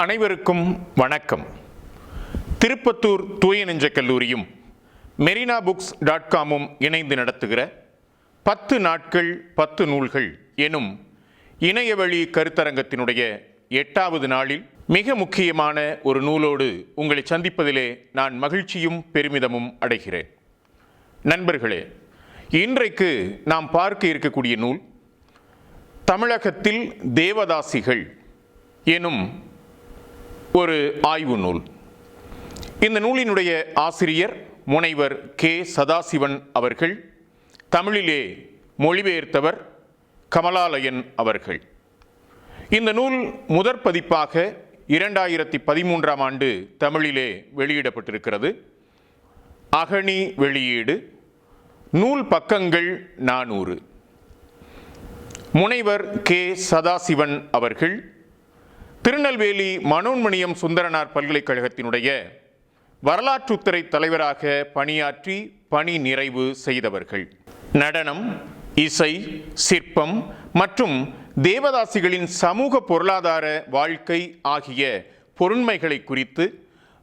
அனைவருக்கும் வணக்கம். திருப்பத்தூர் தூய நெஞ்ச கல்லூரியும் மெரினாபுக்ஸ்.com இணைந்து நடத்துகிற 10 நாட்கள் 10 நூல்கள் எனும் இணையவழி கருத்தரங்கத்தினுடைய 8வது நாளில் மிக முக்கியமான ஒரு நூலோடு உங்களை சந்திப்பதிலே நான் மகிழ்ச்சியும் பெருமிதமும் அடைகிறேன். நண்பர்களே, இன்றைக்கு நாம் பார்க்க இருக்கக்கூடிய நூல் தமிழகத்தில் தேவதாசிகள் எனும் ஒரு ஆய்வு நூல். இந்த நூலினுடைய ஆசிரியர் முனைவர் கே. சதாசிவன் அவர்கள், தமிழிலே மொழிபெயர்த்தவர் கமலாலயன் அவர்கள். இந்த நூல் முதற் பதிப்பாக 2013ஆம் ஆண்டு தமிழிலே வெளியிடப்பட்டிருக்கிறது. அகனி வெளியீடு, நூல் பக்கங்கள் 400. முனைவர் கே. சதாசிவன் அவர்கள் திருநெல்வேலி மனோன்மணியம் சுந்தரனார் பல்கலைக்கழகத்தினுடைய வரலாற்றுத்துறை தலைவராக பணியாற்றி பணி நிறைவு செய்தவர்கள். நடனம், இசை, சிற்பம் மற்றும் தேவதாசிகளின் சமூக பொருளாதார வாழ்க்கை ஆகிய பொருண்மைகளை குறித்து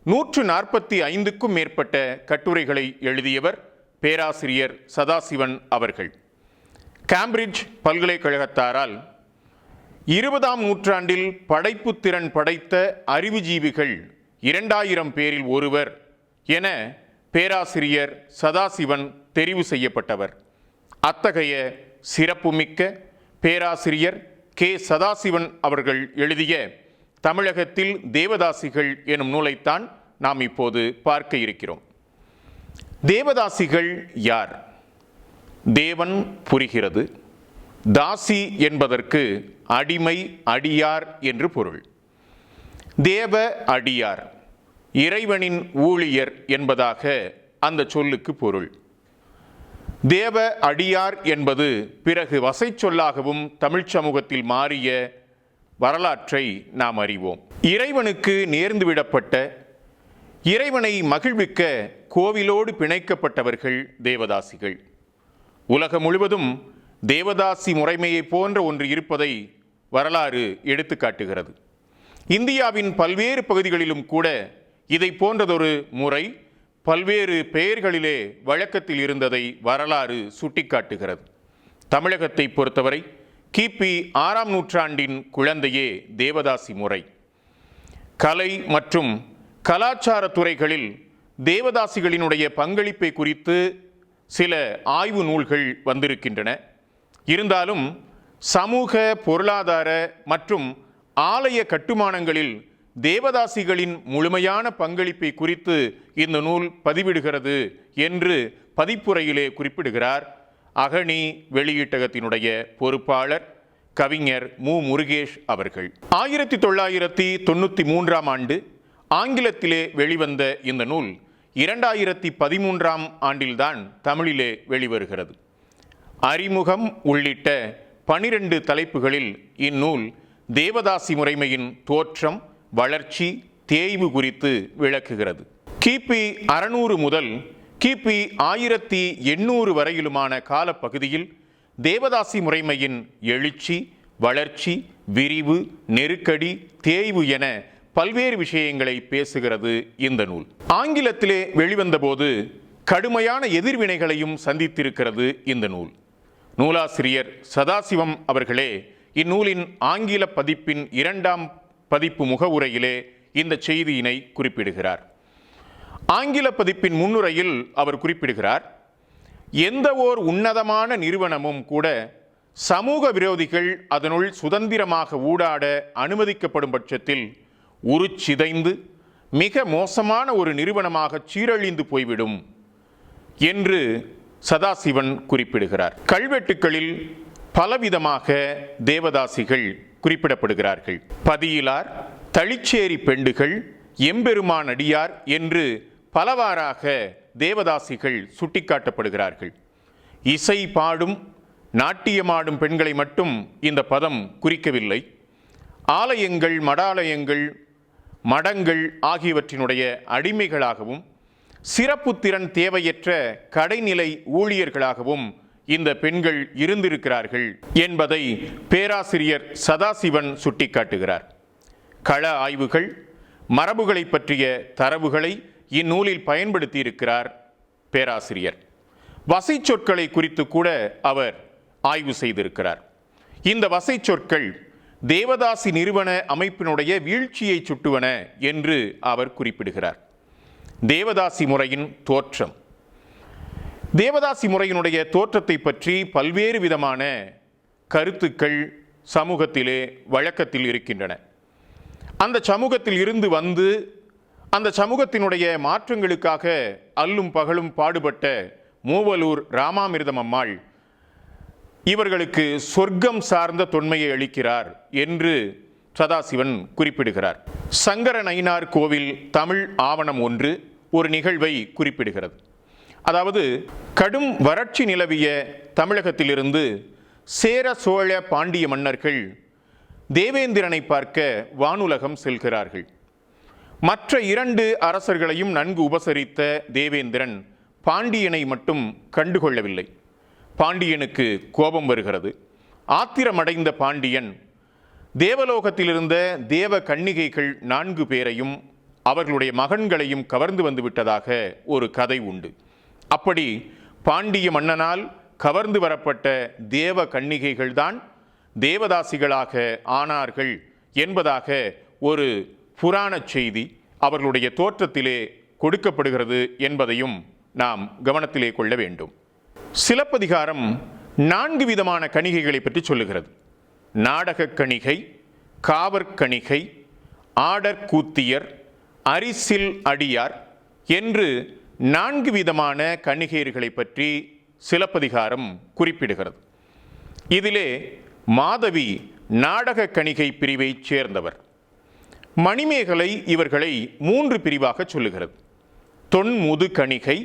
145க்கும் மேற்பட்ட கட்டுரைகளை எழுதியவர் பேராசிரியர் சதாசிவன் அவர்கள். கேம்பிரிட்ஜ் பல்கலைக்கழகத்தாரால் 20ஆம் நூற்றாண்டில் படைப்பு திறன் படைத்த அறிவுஜீவிகள் 2000 பேரில் ஒருவர் என பேராசிரியர் சதாசிவன் தெரிவு செய்யப்பட்டவர். அத்தகைய சிறப்புமிக்க பேராசிரியர் கே. சதாசிவன் அவர்கள் எழுதிய தமிழகத்தில் தேவதாசிகள் எனும் நூலைத்தான் நாம் இப்போது பார்க்க இருக்கிறோம். தேவதாசிகள் யார்? தேவன் புரிகிறது. தாசி என்பதற்கு அடிமை, அடியார் என்று பொருள். தேவ அடியார், இறைவனின் ஊழியர் என்பதாக அந்த சொல்லுக்கு பொருள். தேவ அடியார் என்பது பிறகு வசை சொல்லாகவும் தமிழ் சமூகத்தில் மாறிய வரலாற்றை நாம் அறிவோம். இறைவனுக்கு நேர்ந்துவிடப்பட்ட, இறைவனை மகிழ்விக்க கோவிலோடு பிணைக்கப்பட்டவர்கள் தேவதாசிகள். உலகம் முழுவதும் தேவதாசி முறைமையை போன்ற ஒன்று இருப்பதை வரலாறு எடுத்து காட்டுகிறது. இந்தியாவின் பல்வேறு பகுதிகளிலும் கூட இதை போன்றதொரு முறை பல்வேறு பெயர்களிலே வழக்கத்தில் இருந்ததை வரலாறு சுட்டிக்காட்டுகிறது. தமிழகத்தை பொறுத்தவரை கிபி 6ஆம் நூற்றாண்டின் குழந்தையே தேவதாசி முறை. கலை மற்றும் கலாச்சார துறைகளில் தேவதாசிகளினுடைய பங்களிப்பை குறித்து சில ஆய்வு நூல்கள் வந்திருக்கின்றன. இருந்தாலும் சமூக, பொருளாதார மற்றும் ஆலய கட்டுமானங்களில் தேவதாசிகளின் முழுமையான பங்களிப்பை குறித்து இந்த நூல் பதிவிடுகிறது என்று பதிப்புரையிலே குறிப்பிடுகிறார் அகனி வெளியீட்டகத்தினுடைய பொறுப்பாளர் கவிஞர் மு. முருகேஷ் அவர்கள். 1993ஆம் ஆண்டு ஆங்கிலத்திலே வெளிவந்த இந்த நூல் 2013ஆம் ஆண்டில்தான் தமிழிலே வெளிவருகிறது. அறிமுகம் உள்ளிட்ட 12 தலைப்புகளில் இந்நூல் தேவதாசி முறைமையின் தோற்றம், வளர்ச்சி, தேய்வு குறித்து விளக்குகிறது. கிபி 600 முதல் கிபி 1800 வரையிலுமான காலப்பகுதியில் தேவதாசி முறைமையின் எழுச்சி, வளர்ச்சி, விரிவு, நெருக்கடி, தேய்வு என பல்வேறு விஷயங்களை பேசுகிறது இந்த நூல். ஆங்கிலத்திலே வெளிவந்தபோது கடுமையான எதிர்வினைகளையும் சந்தித்திருக்கிறது இந்த நூல். நூலாசிரியர் சதாசிவம் அவர்களே இந்நூலின் ஆங்கில பதிப்பின் 2ஆம் பதிப்பு முகவுரையிலே இந்த செய்தியினை குறிப்பிடுகிறார். ஆங்கில பதிப்பின் முன்னுரையில் அவர் குறிப்பிடுகிறார், எந்த ஓர் உன்னதமான நிறுவனமும் கூட சமூக விரோதிகள் அதனுள் சுதந்திரமாக ஊடாட அனுமதிக்கப்படும் பட்சத்தில் உருச்சிதைந்து மிக மோசமான ஒரு நிறுவனமாக சீரழிந்து போய்விடும் என்று சதாசிவன் குறிப்பிடுகிறார். கல்வெட்டுக்களில் பலவிதமாக தேவதாசிகள் குறிப்பிடப்படுகிறார்கள். பதியிலார், தளிச்சேரி பெண்டுகள், எம்பெருமான் அடியார் என்று பலவாறாக தேவதாசிகள் சுட்டிக்காட்டப்படுகிறார்கள். இசை பாடும், நாட்டியமாடும் பெண்களை மட்டும் இந்த பதம் குறிக்கவில்லை. ஆலயங்கள், மடாலயங்கள், மடங்கள் ஆகியவற்றினுடைய அடிமைகளாகவும் சிறப்பு திறன் தேவையற்ற கடைநிலை ஊழியர்களாகவும் இந்த பெண்கள் இருந்திருக்கிறார்கள் என்பதை பேராசிரியர் சதாசிவன் சுட்டிக்காட்டுகிறார். கள ஆய்வுகள், மரபுகளை பற்றிய தரவுகளை இந்நூலில் பயன்படுத்தியிருக்கிறார் பேராசிரியர். வசை சொற்களை குறித்து கூட அவர் ஆய்வு செய்திருக்கிறார். இந்த வசை சொற்கள் தேவதாசி நிறுவன அமைப்பினுடைய வீழ்ச்சியை சுட்டுவன என்று அவர் குறிப்பிடுகிறார். தேவதாசி முறையின் தோற்றம். தேவதாசி முறையினுடைய தோற்றத்தை பற்றி பல்வேறு விதமான கருத்துக்கள் சமூகத்திலே வழக்கத்தில் இருக்கின்றன. அந்த சமூகத்தில் இருந்து வந்து அந்த சமூகத்தினுடைய மாற்றங்களுக்காக அல்லும் பகலும் பாடுபட்ட மூவலூர் ராமாமிர்தம் அம்மாள் இவர்களுக்கு சொர்க்கம் சார்ந்த தொன்மையை அளிக்கிறார் என்று சதாசிவன் குறிப்பிடுகிறார். சங்கர நயினார் கோவில் தமிழ் ஆவணம் ஒன்று ஒரு நிகழ்வை குறிப்பிடுகிறது. அதாவது, கடும் வறட்சி நிலவிய தமிழகத்திலிருந்து சேர சோழ பாண்டிய மன்னர்கள் தேவேந்திரனை பார்க்க வானுலகம் செல்கிறார்கள். மற்ற 2 அரசர்களையும் நன்கு உபசரித்த தேவேந்திரன் பாண்டியனை மட்டும் கண்டுகொள்ளவில்லை. பாண்டியனுக்கு கோபம் வருகிறது. ஆத்திரமடைந்த பாண்டியன் தேவலோகத்தில் இருந்த தேவ கன்னிகைகள் 4 பேரையும் அவர்களுடைய மகன்களையும் கவர்ந்து வந்து விட்டதாக ஒரு கதை உண்டு. அப்படி பாண்டிய மன்னனால் கவர்ந்து வரப்பட்ட தேவ கன்னிகைகள்தான் தேவதாசிகளாக ஆனார்கள் என்பதாக ஒரு புராண செய்தி அவர்களுடைய தோற்றத்திலே கொடுக்கப்படுகிறது என்பதையும் நாம் கவனத்திலே கொள்ள வேண்டும். சிலப்பதிகாரம் 4 விதமான கணிகைகளை பற்றி சொல்லுகிறது. நாடகக் கணிகை, காவற்கணிகை, ஆடற்கூத்தியர், அரிசில் அடியார் என்று 4 விதமான கணிகையர்களை பற்றி சிலப்பதிகாரம் குறிப்பிடுகிறது. இதிலே மாதவி நாடக கணிகை பிரிவை சேர்ந்தவர். மணிமேகலை இவர்களை 3 பிரிவாக சொல்லுகிறது. தொன்முது கணிகை,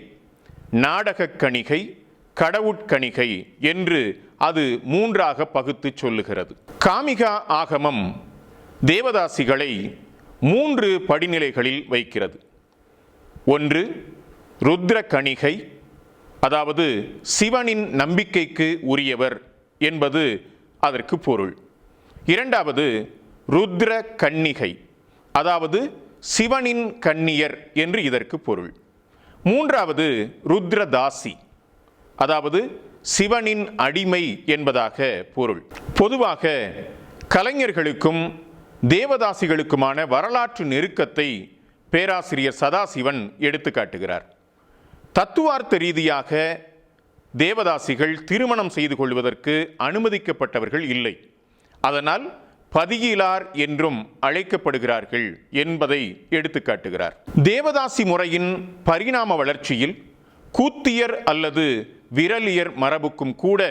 நாடக கணிகை, கடவுட்கணிகை என்று அது 3ஆக பகுத்து சொல்லுகிறது. காமிகா ஆகமம் தேவதாசிகளை 3 படிநிலைகளில் வைக்கிறது. 1 ருத்ர கணிகை, அதாவது சிவனின் நம்பிக்கைக்கு உரியவர் என்பது அதற்கு பொருள். 2வது ருத்ர கன்னிகை, அதாவது சிவனின் கன்னியர் என்று இதற்கு பொருள். 3வது ருத்ரதாசி, அதாவது சிவனின் அடிமை என்பதாக பொருள். பொதுவாக கலைஞர்களுக்கும் தேவதாசிகளுக்குமான வரலாற்று நெருக்கத்தை பேராசிரியர் சதாசிவன் எடுத்து காட்டுகிறார். தத்துவார்த்த ரீதியாக தேவதாசிகள் திருமணம் செய்து கொள்வதற்கு அனுமதிக்கப்பட்டவர்கள் இல்லை. அதனால் பதியிலார் என்றும் அழைக்கப்படுகிறார்கள் என்பதை எடுத்து காட்டுகிறார். தேவதாசி முறையின் பரிணாம வளர்ச்சியில் கூத்தியர் அல்லது விரலியர் மரபுக்கும் கூட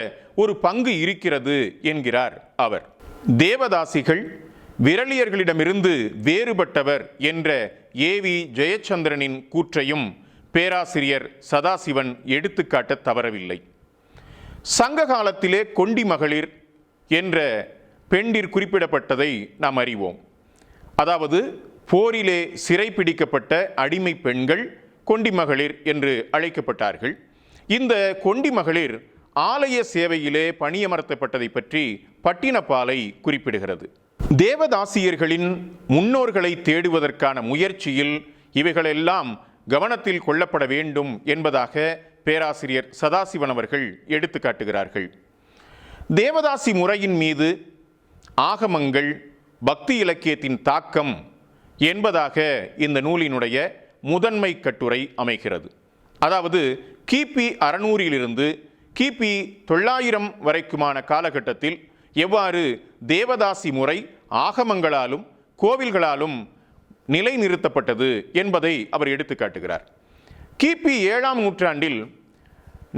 ஒரு பங்கு இருக்கிறது என்கிறார் அவர். தேவதாசிகள் விரலியர்களிடமிருந்து வேறுபட்டவர் என்ற ஏவி ஜெயச்சந்திரனின் கூற்றையும் பேராசிரியர் சதாசிவன் எடுத்துக்காட்ட தவறவில்லை. சங்க காலத்திலே கொண்டி மகளிர் என்ற பெண்டிர் குறிப்பிடப்பட்டதை நாம் அறிவோம். அதாவது போரிலே சிறைப்பிடிக்கப்பட்ட அடிமை பெண்கள் கொண்டி மகளிர் என்று அழைக்கப்பட்டார்கள். இந்த கொண்டி மகளிர் ஆலய சேவையிலே பணியமர்த்தப்பட்டதை பற்றி பட்டினப்பாலை குறிப்பிடுகிறது. தேவதாசியர்களின் முன்னோர்களை தேடுவதற்கான முயற்சியில் இவைகளெல்லாம் கவனத்தில் கொள்ளப்பட வேண்டும் என்பதாக பேராசிரியர் சதாசிவன் அவர்கள் எடுத்து காட்டுகிறார்கள். தேவதாசி முறையின் மீது ஆகமங்கள், பக்தி இலக்கியத்தின் தாக்கம் என்பதாக இந்த நூலினுடைய முதன்மை கட்டுரை அமைகிறது. அதாவது கிபி 600 கிபி 900 வரைக்குமான காலகட்டத்தில் எவ்வாறு தேவதாசி முறை ஆகமங்களாலும் கோவில்களாலும் நிலைநிறுத்தப்பட்டது என்பதை அவர் எடுத்து காட்டுகிறார். கிபி 7ஆம் நூற்றாண்டில்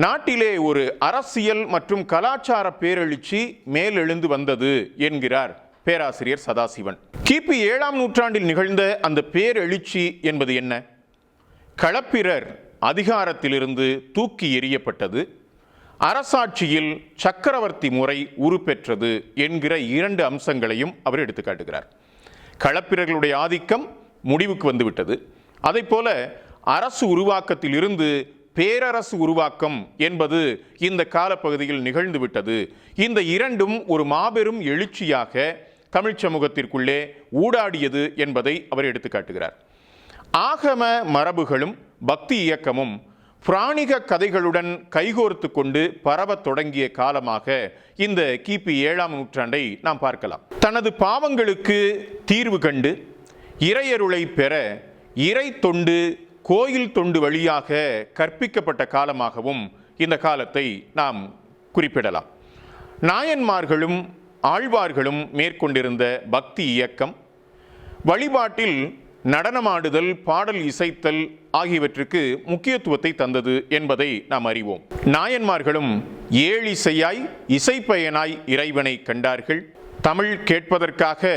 நாட்டிலே ஒரு அரசியல் மற்றும் கலாச்சார பேரெழுச்சி மேலெழுந்து வந்தது என்கிறார் பேராசிரியர் சதாசிவன். கிபி 7ஆம் நூற்றாண்டில் நிகழ்ந்த அந்த பேரெழுச்சி என்பது என்ன? களப்பிரர் அதிகாரத்திலிருந்து தூக்கி எறியப்பட்டது, அரசாட்சியில் சக்கரவர்த்தி முறை உருப்பெற்றது என்கிற 2 அம்சங்களையும் அவர் எடுத்துக்காட்டுகிறார். களப்பிரர்களுடைய ஆதிக்கம் முடிவுக்கு வந்துவிட்டது. அதைப்போல அரசு உருவாக்கத்தில் இருந்து பேரரசு உருவாக்கம் என்பது இந்த காலப்பகுதியில் நிகழ்ந்துவிட்டது. இந்த 2ம் ஒரு மாபெரும் எழுச்சியாக தமிழ் சமூகத்திற்குள்ளே ஊடாடியது என்பதை அவர் எடுத்துக்காட்டுகிறார். ஆகம மரபுகளும் பக்தி இயக்கமும் புராணிக கதைகளுடன் கைகோர்த்து கொண்டு பரவத் தொடங்கிய காலமாக இந்த கிபி 7ஆம் நூற்றாண்டை நாம் பார்க்கலாம். தனது பாவங்களுக்கு தீர்வு கண்டு இறையருளை பெற இறை தொண்டு, கோயில் தொண்டு வழியாக கற்பிக்கப்பட்ட காலமாகவும் இந்த காலத்தை நாம் குறிப்பிடலாம். நாயன்மார்களும் ஆழ்வார்களும் மேற்கொண்டிருந்த பக்தி இயக்கம் வழிபாட்டில் நடனமாடுதல், பாடல் இசைத்தல் ஆகியவற்றுக்கு முக்கியத்துவத்தை தந்தது என்பதை நாம் அறிவோம். நாயன்மார்களும் ஏழிசையாய் இசைப்பயனாய் இறைவனை கண்டார்கள். தமிழ் கேட்பதற்காக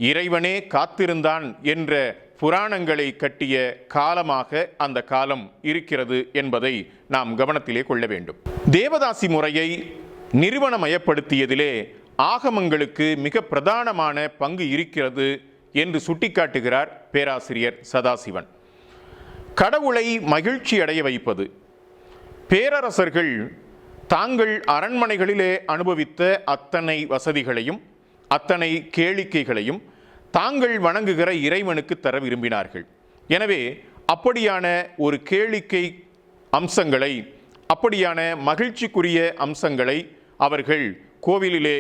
இறைவனே காத்திருந்தான் என்ற புராணங்களை கட்டிய காலமாக அந்த காலம் இருக்கிறது என்பதை நாம் கவனத்திலே கொள்ள வேண்டும். தேவதாசி முறையை நிறுவனமயப்படுத்தியதிலே ஆகமங்களுக்கு மிக பிரதானமான பங்கு இருக்கிறது என்று சுட்டிக்காட்டுகிறார் பேராசிரியர் சதாசிவன். கடவுளை மகிழ்ச்சி அடைய வைப்பது. பேரரசர்கள் தாங்கள் அரண்மனைகளிலே அனுபவித்த அத்தனை வசதிகளையும் அத்தனை கேளிக்கைகளையும் தாங்கள் வணங்குகிற இறைவனுக்கு தர விரும்பினார்கள். எனவே அப்படியான ஒரு கேளிக்கை அம்சங்களை, அப்படியான மகிழ்ச்சிக்குரிய அம்சங்களை அவர்கள் கோவிலிலே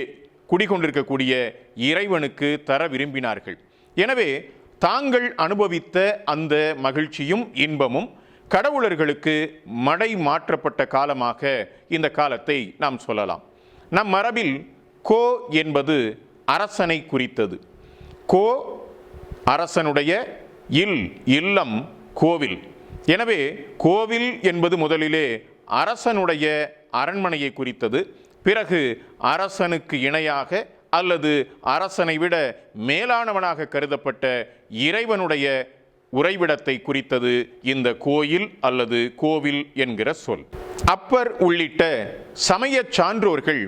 குடிகொண்டிருக்கக்கூடிய இறைவனுக்கு தர விரும்பினார்கள். எனவே தாங்கள் அனுபவித்த அந்த மகிழ்ச்சியும் இன்பமும் கடவுளர்களுக்கு மடை மாற்றப்பட்ட காலமாக இந்த காலத்தை நாம் சொல்லலாம். நம் மரபில் கோ என்பது அரசனை குறித்தது. கோ அரசனுடைய, இல்லம் கோவில். எனவே கோவில் என்பது முதலிலே அரசனுடைய அரண்மனையை குறித்தது. பிறகு அரசனுக்கு இணையாக அல்லது அரசனை விட மேலானவனாக கருதப்பட்ட இறைவனுடைய உறைவிடத்தை குறித்தது இந்த கோயில் அல்லது கோவில் என்கிற சொல். அப்பர் உள்ளிட்ட சமய சான்றோர்கள்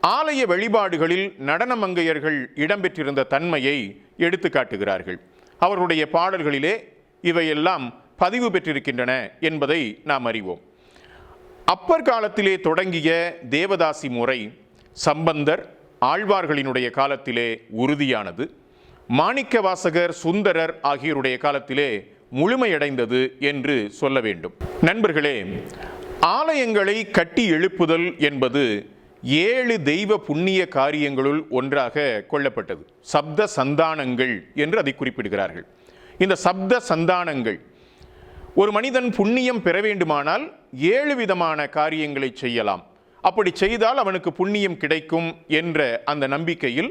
ஆலய வழிபாடுகளில் நடனமங்கையர்கள் இடம்பெற்றிருந்த தன்மையை எடுத்து காட்டுகிறார்கள். அவர்களுடைய பாடல்களிலே இவையெல்லாம் பதிவு பெற்றிருக்கின்றன என்பதை நாம் அறிவோம். அப்பர் காலத்திலே தொடங்கிய தேவதாசி முறை சம்பந்தர், ஆழ்வார்களினுடைய காலத்திலே உறுதியானது. மாணிக்கவாசகர், சுந்தரர் ஆகியோருடைய காலத்திலே முழுமையடைந்தது என்று சொல்ல வேண்டும். நண்பர்களே, ஆலயங்களை கட்டி எழுப்புதல் என்பது 7 தெய்வ புண்ணிய காரியங்களுள் ஒன்றாக கொள்ளப்பட்டது. சப்த சந்தானங்கள் என்று அதை குறிப்பிடுகிறார்கள். இந்த சப்த சந்தானங்கள், ஒரு மனிதன் புண்ணியம் பெற வேண்டுமானால் 7 விதமான காரியங்களை செய்யலாம். அப்படி செய்தால் அவனுக்கு புண்ணியம் கிடைக்கும் என்ற அந்த நம்பிக்கையில்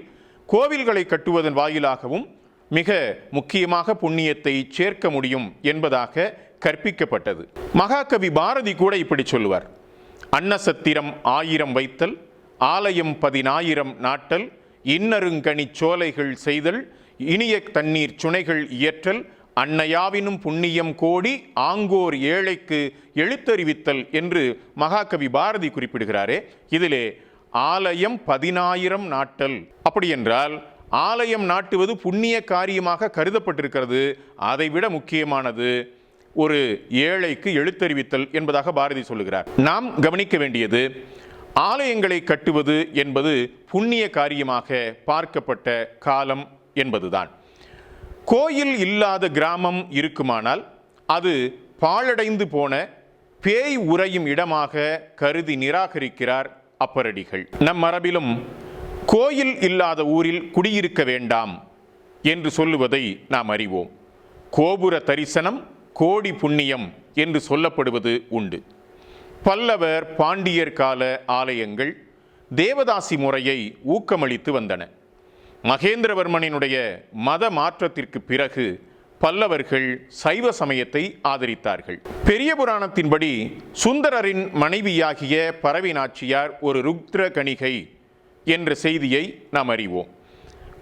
கோவில்களை கட்டுவதன் வாயிலாகவும் மிக முக்கியமாக புண்ணியத்தை சேர்க்க முடியும் என்பதாக கற்பிக்கப்பட்டது. மகாகவி பாரதி கூட இப்படி சொல்லுவார்: அன்னசத்திரம் 1000 வைத்தல், ஆலயம் 10,000 நாட்டல், இன்னருங்கனி சோலைகள் செய்தல், இனிய தண்ணீர் சுனைகள் இயற்றல், அன்னையாவினும் புண்ணியம் கோடி ஆங்கோர் ஏழைக்கு எழுத்தறிவித்தல் என்று மகாகவி பாரதி குறிப்பிடுகிறாரே. இதிலே ஆலயம் 10,000 நாட்டல், அப்படி என்றால் ஆலயம் நாட்டுவது புண்ணிய காரியமாக கருதப்பட்டிருக்கிறது. அதைவிட முக்கியமானது ஒரு ஏழைக்கு எழுத்தறிவித்தல் என்பதாக பாரதி சொல்லுகிறார். நாம் கவனிக்க வேண்டியது, ஆலயங்களை கட்டுவது என்பது புண்ணிய காரியமாக பார்க்கப்பட்ட காலம் என்பதுதான். கோயில் இல்லாத கிராமம் இருக்குமானால் அது பாழடைந்து போன பேய் உறையும் இடமாக கருதி நிராகரிக்கிறார் அப்பரடிகள். நம் மரபிலும் கோயில் இல்லாத ஊரில் குடியிருக்க வேண்டாம் என்று சொல்லுவதை நாம் அறிவோம். கோபுர தரிசனம் கோடி புண்ணியம் என்று சொல்லப்படுவது உண்டு. பல்லவர், பாண்டியர் கால ஆலயங்கள் தேவதாசி முறையை ஊக்கமளித்து வந்தன. மகேந்திரவர்மனினுடைய மத மாற்றத்திற்கு பிறகு பல்லவர்கள் சைவ சமயத்தை ஆதரித்தார்கள். பெரிய புராணத்தின்படி சுந்தரரின் மனைவியாகிய பரவை நாச்சியார் ஒரு ருத்ர கணிகை என்ற செய்தியை நாம் அறிவோம்.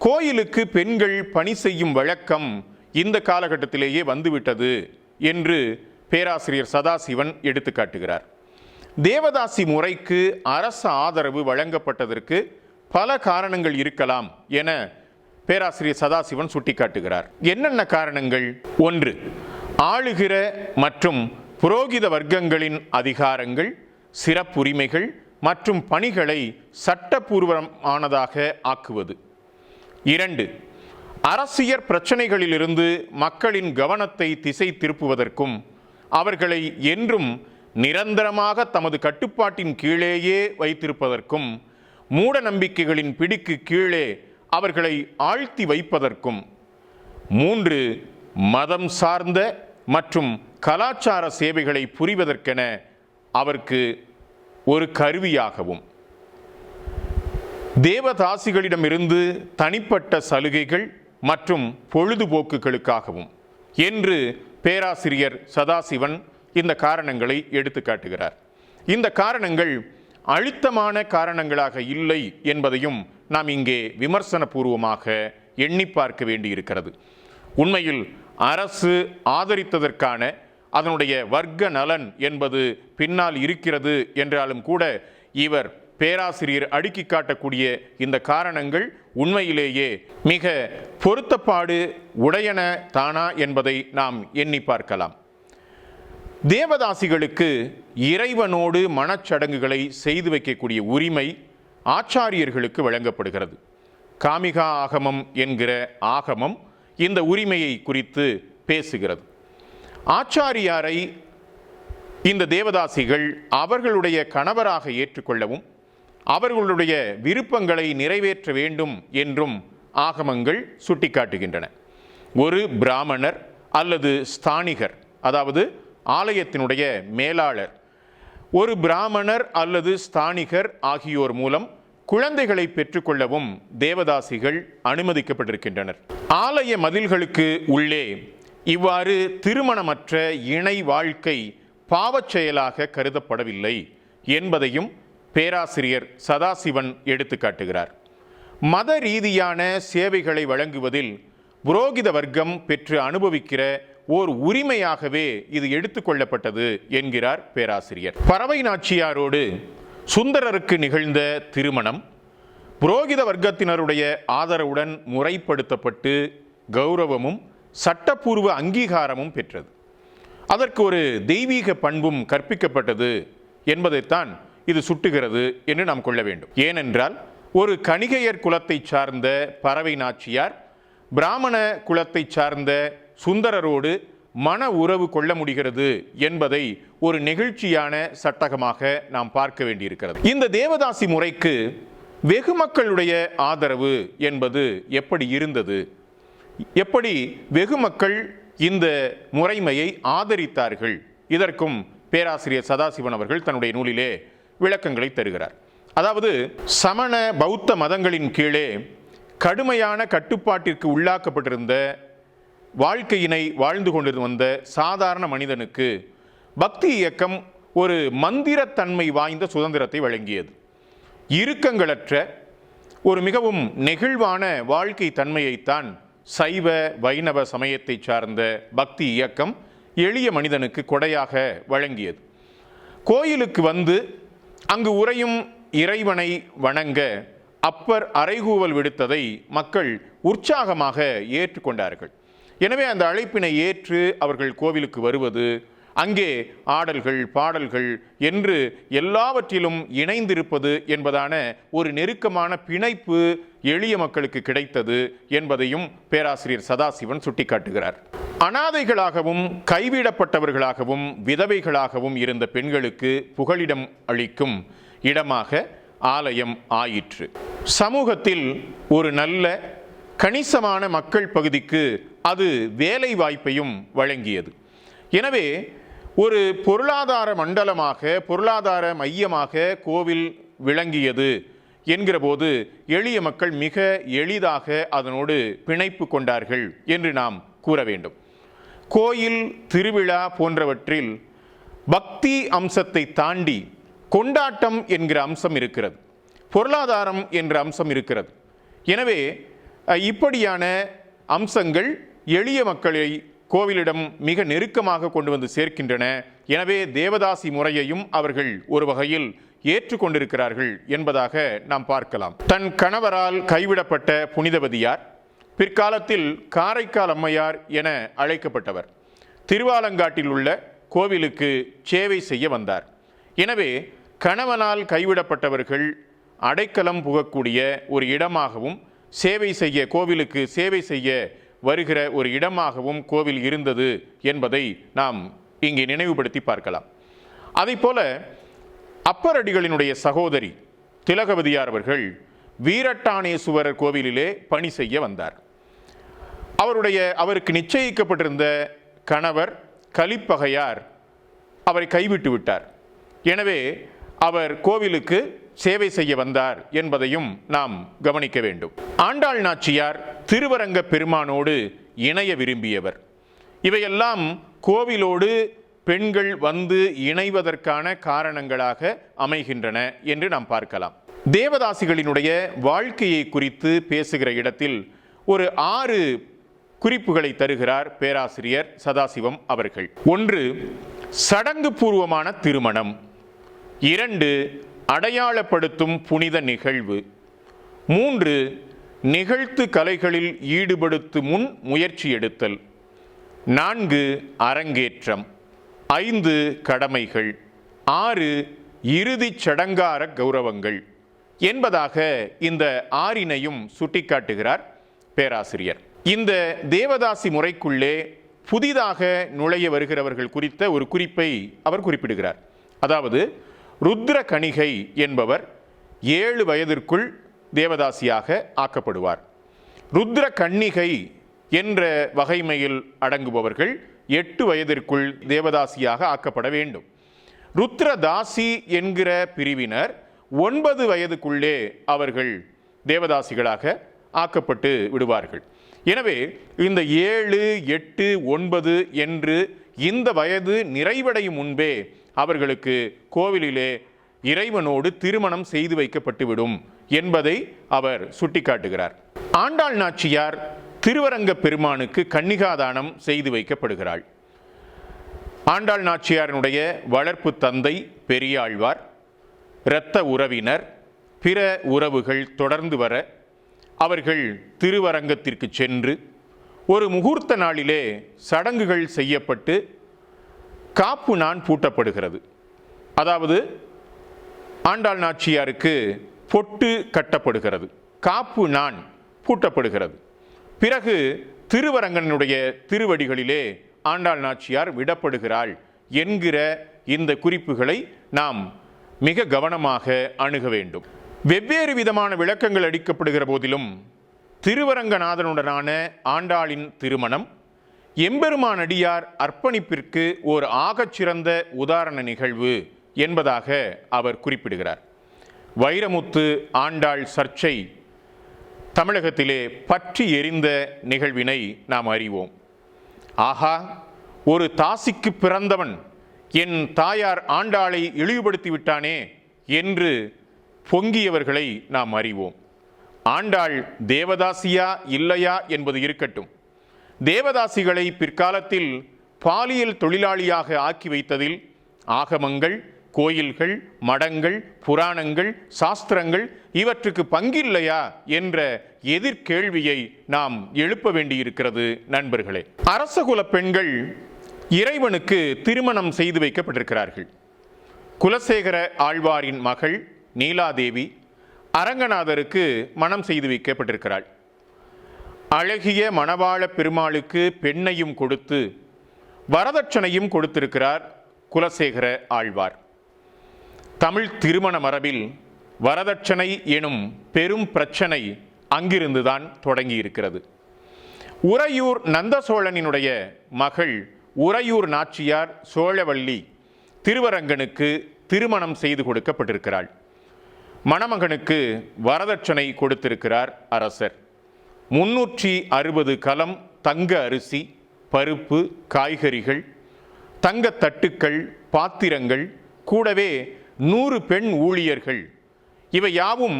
கோயிலுக்கு பெண்கள் பணி செய்யும் வழக்கம் இந்த காலகட்டத்திலேயே வந்துவிட்டது என்று பேராசிரியர் சதாசிவன் எடுத்து காட்டுகிறார். தேவதாசி முறைக்கு அரச ஆதரவு வழங்கப்பட்டதற்கு பல காரணங்கள் இருக்கலாம் என பேராசிரியர் சதாசிவன் சுட்டிக்காட்டுகிறார். என்னென்ன காரணங்கள்? 1. ஆளுகிற மற்றும் புரோகித வர்க்கங்களின் அதிகாரங்கள், சிறப்புரிமைகள் மற்றும் பணிகளை சட்டபூர்வமானதாக ஆக்குவது. 2. அரசியற் பிரச்சனைகளிலிருந்து மக்களின் கவனத்தை திசை திருப்புவதற்கும் அவர்களை என்றும் நிரந்தரமாக தமது கட்டுப்பாட்டின் கீழேயே வைத்திருப்பதற்கும் மூட நம்பிக்கைகளின் பிடிக்கு கீழே அவர்களை ஆழ்த்தி வைப்பதற்கும். 3. மதம் சார்ந்த மற்றும் கலாச்சார சேவைகளை புரிவதற்கென அவருக்கு ஒரு கருவியாகவும் தேவதாசிகளிடமிருந்து தனிப்பட்ட சலுகைகள் மற்றும் பொழுதுபோக்குகளுக்காகவும் என்று பேராசிரியர் சதாசிவன் இந்த காரணங்களை எடுத்து காட்டுகிறார். இந்த காரணங்கள் அழுத்தமான காரணங்களாக இல்லை என்பதையும் நாம் இங்கே விமர்சனபூர்வமாக எண்ணி பார்க்க வேண்டியிருக்கிறது. உண்மையில் அரசு ஆதரித்ததற்கான அதனுடைய வர்க்க நலன் என்பது பின்னால் இருக்கிறது என்றாலும் கூட இவர் பேராசிரியர் அடுக்கி காட்டக்கூடிய இந்த காரணங்கள் உண்மையிலேயே மிக பொருத்தப்பாடு உடையன தானா என்பதை நாம் எண்ணி பார்க்கலாம். தேவதாசிகளுக்கு இறைவனோடு மனச்சடங்குகளை செய்து வைக்கக்கூடிய உரிமை ஆச்சாரியர்களுக்கு வழங்கப்படுகிறது. காமிகா ஆகமம் என்கிற ஆகமம் இந்த உரிமையை குறித்து பேசுகிறது. ஆச்சாரியாரை இந்த தேவதாசிகள் அவர்களுடைய கணவராக ஏற்றுக்கொள்ளவும் அவர்களுடைய விருப்பங்களை நிறைவேற்ற வேண்டும் என்றும் ஆகமங்கள் சுட்டிக்காட்டுகின்றன. ஒரு பிராமணர் அல்லது ஸ்தானிகர், அதாவது ஆலயத்தினுடைய மேலாளர், ஒரு பிராமணர் அல்லது ஸ்தானிகர் ஆகியோர் மூலம் குழந்தைகளை பெற்றுக்கொள்ளவும் தேவதாசிகள் அனுமதிக்கப்பட்டிருக்கின்றனர். ஆலய மதில்களுக்கு உள்ளே இவ்வாறு திருமணமற்ற இணை வாழ்க்கை பாவச் செயலாக கருதப்படவில்லை என்பதையும் பேராசிரியர் சதாசிவன் எடுத்து காட்டுகிறார். மத ரீதியான சேவைகளை வழங்குவதில் புரோகித வர்க்கம் பெற்று அனுபவிக்கிற ஓர் உரிமையாகவே இது எடுத்துக்கொள்ளப்பட்டது என்கிறார் பேராசிரியர். பறவை நாச்சியாரோடு சுந்தரருக்கு நிகழ்ந்த திருமணம் புரோகித வர்க்கத்தினருடைய ஆதரவுடன் முறைப்படுத்தப்பட்டு கௌரவமும் சட்டப்பூர்வ அங்கீகாரமும் பெற்றது. அதற்கு ஒரு தெய்வீக பண்பும் கற்பிக்கப்பட்டது என்பதைத்தான் இது சுட்டுகிறது என்று நாம் கொள்ள வேண்டும். ஏனென்றால் ஒரு கணிகையர் குலத்தை சார்ந்த பறவை நாச்சியார் பிராமண குலத்தை சார்ந்த சுந்தரரோடு மன உறவு கொள்ள முடிகிறது என்பதை ஒரு நெகிழ்ச்சியான சட்டகமாக நாம் பார்க்க வேண்டியிருக்கிறது. இந்த தேவதாசி முறைக்கு வெகு மக்களுடைய ஆதரவு என்பது எப்படி இருந்தது, எப்படி வெகு மக்கள் இந்த முறைமையை ஆதரித்தார்கள், இதற்கும் பேராசிரியர் சதாசிவன் அவர்கள் தன்னுடைய நூலிலே விளக்கங்களை தருகிறார். அதாவது சமண பௌத்த மதங்களின் கீழே கடுமையான கட்டுப்பாட்டிற்கு உள்ளாக்கப்பட்டிருந்த வாழ்க்கையினை வாழ்ந்து கொண்டிருந்த சாதாரண மனிதனுக்கு பக்தி இயக்கம் ஒரு மந்திரத்தன்மை வாய்ந்த சுதந்திரத்தை வழங்கியது. இறுக்கங்களற்ற ஒரு மிகவும் நெகிழ்வான வாழ்க்கை தன்மையைத்தான் சைவ வைணவ சமயத்தை சார்ந்த பக்தி இயக்கம் எளிய மனிதனுக்கு கொடையாக வழங்கியது. கோயிலுக்கு வந்து அங்கு உறையும் இறைவனை வணங்க அப்பர் அறைகூவல் விடுத்ததை மக்கள் உற்சாகமாக ஏற்றுக்கொண்டார்கள். எனவே அந்த அழைப்பினை ஏற்று அவர்கள் கோவிலுக்கு வருவது, அங்கே ஆடல்கள் பாடல்கள் என்று எல்லாவற்றிலும் இணைந்திருப்பது என்பதான ஒரு நெருக்கமான பிணைப்பு எளிய மக்களுக்கு கிடைத்தது என்பதையும் பேராசிரியர் சதாசிவன் சுட்டிக்காட்டுகிறார். அனாதைகளாகவும் கைவிடப்பட்டவர்களாகவும் விதவைகளாகவும் இருந்த பெண்களுக்கு புகலிடம் அளிக்கும் இடமாக ஆலயம் ஆயிற்று. சமூகத்தில் ஒரு நல்ல கணிசமான மக்கள் பகுதிக்கு அது வேலை வாய்ப்பையும் வழங்கியது. எனவே ஒரு பொருளாதார மண்டலமாக, பொருளாதார மையமாக கோவில் விளங்கியது என்கிற போது எளிய மக்கள் மிக எளிதாக அதனோடு பிணைப்பு கொண்டார்கள் என்று நாம் கூற வேண்டும். கோயில் திருவிழா போன்றவற்றில் பக்தி அம்சத்தை தாண்டி கொண்டாட்டம் என்கிற அம்சம் இருக்கிறது, பொருளாதாரம் என்ற அம்சம் இருக்கிறது. எனவே இப்படியான அம்சங்கள் எளிய மக்களை கோவிலிடம் மிக நெருக்கமாக கொண்டு வந்து சேர்க்கின்றன. எனவே தேவதாசி முறையையும் அவர்கள் ஒரு வகையில் ஏற்றுக்கொண்டிருக்கிறார்கள் என்பதாக நாம் பார்க்கலாம். தன் கணவரால் கைவிடப்பட்ட புனிதவதியார் பிற்காலத்தில் காரைக்கால் அம்மையார் என அழைக்கப்பட்டவர் திருவாலங்காட்டில் உள்ள கோவிலுக்கு சேவை செய்ய வந்தார். எனவே கணவனால் கைவிடப்பட்டவர்கள் அடைக்கலம் புகக்கூடிய ஒரு இடமாகவும் சேவை செய்ய, கோவிலுக்கு சேவை செய்ய வருகிற ஒரு இடமாகவும் கோவில் இருந்தது என்பதை நாம் இங்கே நினைவுபடுத்தி பார்க்கலாம். அதைப்போல அப்பரடிகளினுடைய சகோதரி திலகவதியார் அவர்கள் வீரட்டானேசுவரர் கோவிலிலே பணி செய்ய வந்தார். அவருக்கு நிச்சயிக்கப்பட்டிருந்த கணவர் கலிப்பகையார் அவரை கைவிட்டு விட்டார். எனவே அவர் கோவிலுக்கு சேவை செய்ய வந்தார் என்பதையும் நாம் கவனிக்க வேண்டும். ஆண்டாள் நாச்சியார் திருவரங்க பெருமானோடு இணைய விரும்பியவர். இவையெல்லாம் கோவிலோடு பெண்கள் வந்து இணைவதற்கான காரணங்களாக அமைகின்றன என்று நாம் பார்க்கலாம். தேவதாசிகளினுடைய வாழ்க்கையை குறித்து பேசுகிற இடத்தில் ஒரு 6 குறிப்புகளை தருகிறார் பேராசிரியர் சதாசிவம் அவர்கள். 1, சடங்கு பூர்வமான திருமணம். 2, அடையாளப்படுத்தும் புனித நிகழ்வு. 3, நிகழ்த்து கலைகளில் ஈடுபடுத்தும் முன் முயற்சி எடுத்தல். 4, அரங்கேற்றம். 5, கடமைகள். 6, இறுதிச் சடங்கார கௌரவங்கள் என்பதாக இந்த 6னையும் சுட்டிக்காட்டுகிறார் பேராசிரியர். இந்த தேவதாசி முறைக்குள்ளே புதிதாக நுழைய வருகிறவர்கள் குறித்த ஒரு குறிப்பை அவர் குறிப்பிடுகிறார். அதாவது ருத்ர கணிகை என்பவர் 7 வயதிற்குள் தேவதாசியாக ஆக்கப்படுவார். ருத்ர கன்னிகை என்ற வகைமையில் அடங்குபவர்கள் 8 வயதிற்குள் தேவதாசியாக ஆக்கப்பட வேண்டும். ருத்ரதாசி என்கிற பிரிவினர் 9 வயதுக்குள்ளே அவர்கள் தேவதாசிகளாக ஆக்கப்பட்டு விடுவார்கள். எனவே இந்த 7, 8, 9 என்று இந்த வயது நிறைவடையும் முன்பே அவர்களுக்கு கோவிலிலே இறைவனோடு திருமணம் செய்து வைக்கப்பட்டுவிடும் என்பதை அவர் சுட்டிக்காட்டுகிறார். ஆண்டாள் நாச்சியார் திருவரங்க பெருமானுக்கு கன்னிகாதானம் செய்து வைக்கப்படுகிறாள். ஆண்டாள் நாச்சியாரினுடைய வளர்ப்பு தந்தை பெரியாழ்வார், இரத்த உறவினர், பிற உறவுகள் தொடர்ந்து வர அவர்கள் திருவரங்கத்திற்கு சென்று ஒரு முகூர்த்த நாளிலே சடங்குகள் செய்யப்பட்டு காப்பு நான் பூட்டப்படுகிறது. அதாவது ஆண்டாள் நாச்சியாருக்கு பொட்டு கட்டப்படுகிறது, காப்பு நான் பூட்டப்படுகிறது. பிறகு திருவரங்கனுடைய திருவடிகளிலே ஆண்டாள் நாச்சியார் விடப்படுகிறாள் என்கிற இந்த குறிப்புகளை நாம் மிக கவனமாக அணுக வேண்டும். வெவ்வேறு விதமான விளக்கங்கள் அளிக்கப்படுகிற போதிலும் திருவரங்கநாதனுடனான ஆண்டாளின் திருமணம் எம்பெருமான் அடியார் அர்ப்பணிப்பிற்கு ஒரு ஆகச்சிறந்த உதாரண நிகழ்வு என்பதாக அவர் குறிப்பிடுகிறார். வைரமுத்து ஆண்டாள் சர்ச்சை தமிழகத்திலே பற்றி எரிந்த நிகழ்வினை நாம் அறிவோம். ஆஹா, ஒரு தாசிக்கு பிறந்தவன் என் தாயார் ஆண்டாளை இழிவுபடுத்தி விட்டானே என்று பொங்கியவர்களை நாம் அறிவோம். ஆண்டாள் தேவதாசியா இல்லையா என்பது இருக்கட்டும், தேவதாசிகளை பிற்காலத்தில் பாலியல் தொழிலாளியாக ஆக்கி வைத்ததில் ஆகமங்கள், கோயில்கள், மடங்கள், புராணங்கள், சாஸ்திரங்கள் இவற்றுக்கு பங்கில்லையா என்ற எதிர்கேள்வியை நாம் எழுப்ப வேண்டியிருக்கிறது. நண்பர்களே, அரசகுல பெண்கள் இறைவனுக்கு திருமணம் செய்து வைக்கப்பட்டிருக்கிறார்கள். குலசேகர ஆழ்வாரின் மகள் நீலாதேவி அரங்கநாதருக்கு மனம் செய்து வைக்கப்பட்டிருக்கிறாள். அழகிய மணவாள பெருமாளுக்கு பெண்ணையும் கொடுத்து வரதட்சணையும் கொடுத்திருக்கிறார் குலசேகர ஆழ்வார். தமிழ் திருமண மரபில் வரதட்சணை எனும் பெரும் பிரச்சனை அங்கிருந்துதான் தொடங்கி இருக்கிறது. உறையூர் நந்த சோழனினுடைய மகள் உறையூர் நாச்சியார் சோழவள்ளி திருவரங்கனுக்கு திருமணம் செய்து கொடுக்கப்பட்டிருக்கிறாள். மணமகனுக்கு வரதட்சணை கொடுத்திருக்கிறார் அரசர். 360 கலம் தங்க அரிசி, பருப்பு, காய்கறிகள், தங்க தட்டுக்கள், பாத்திரங்கள், கூடவே 100 பெண் ஊழியர்கள், இவை யாவும்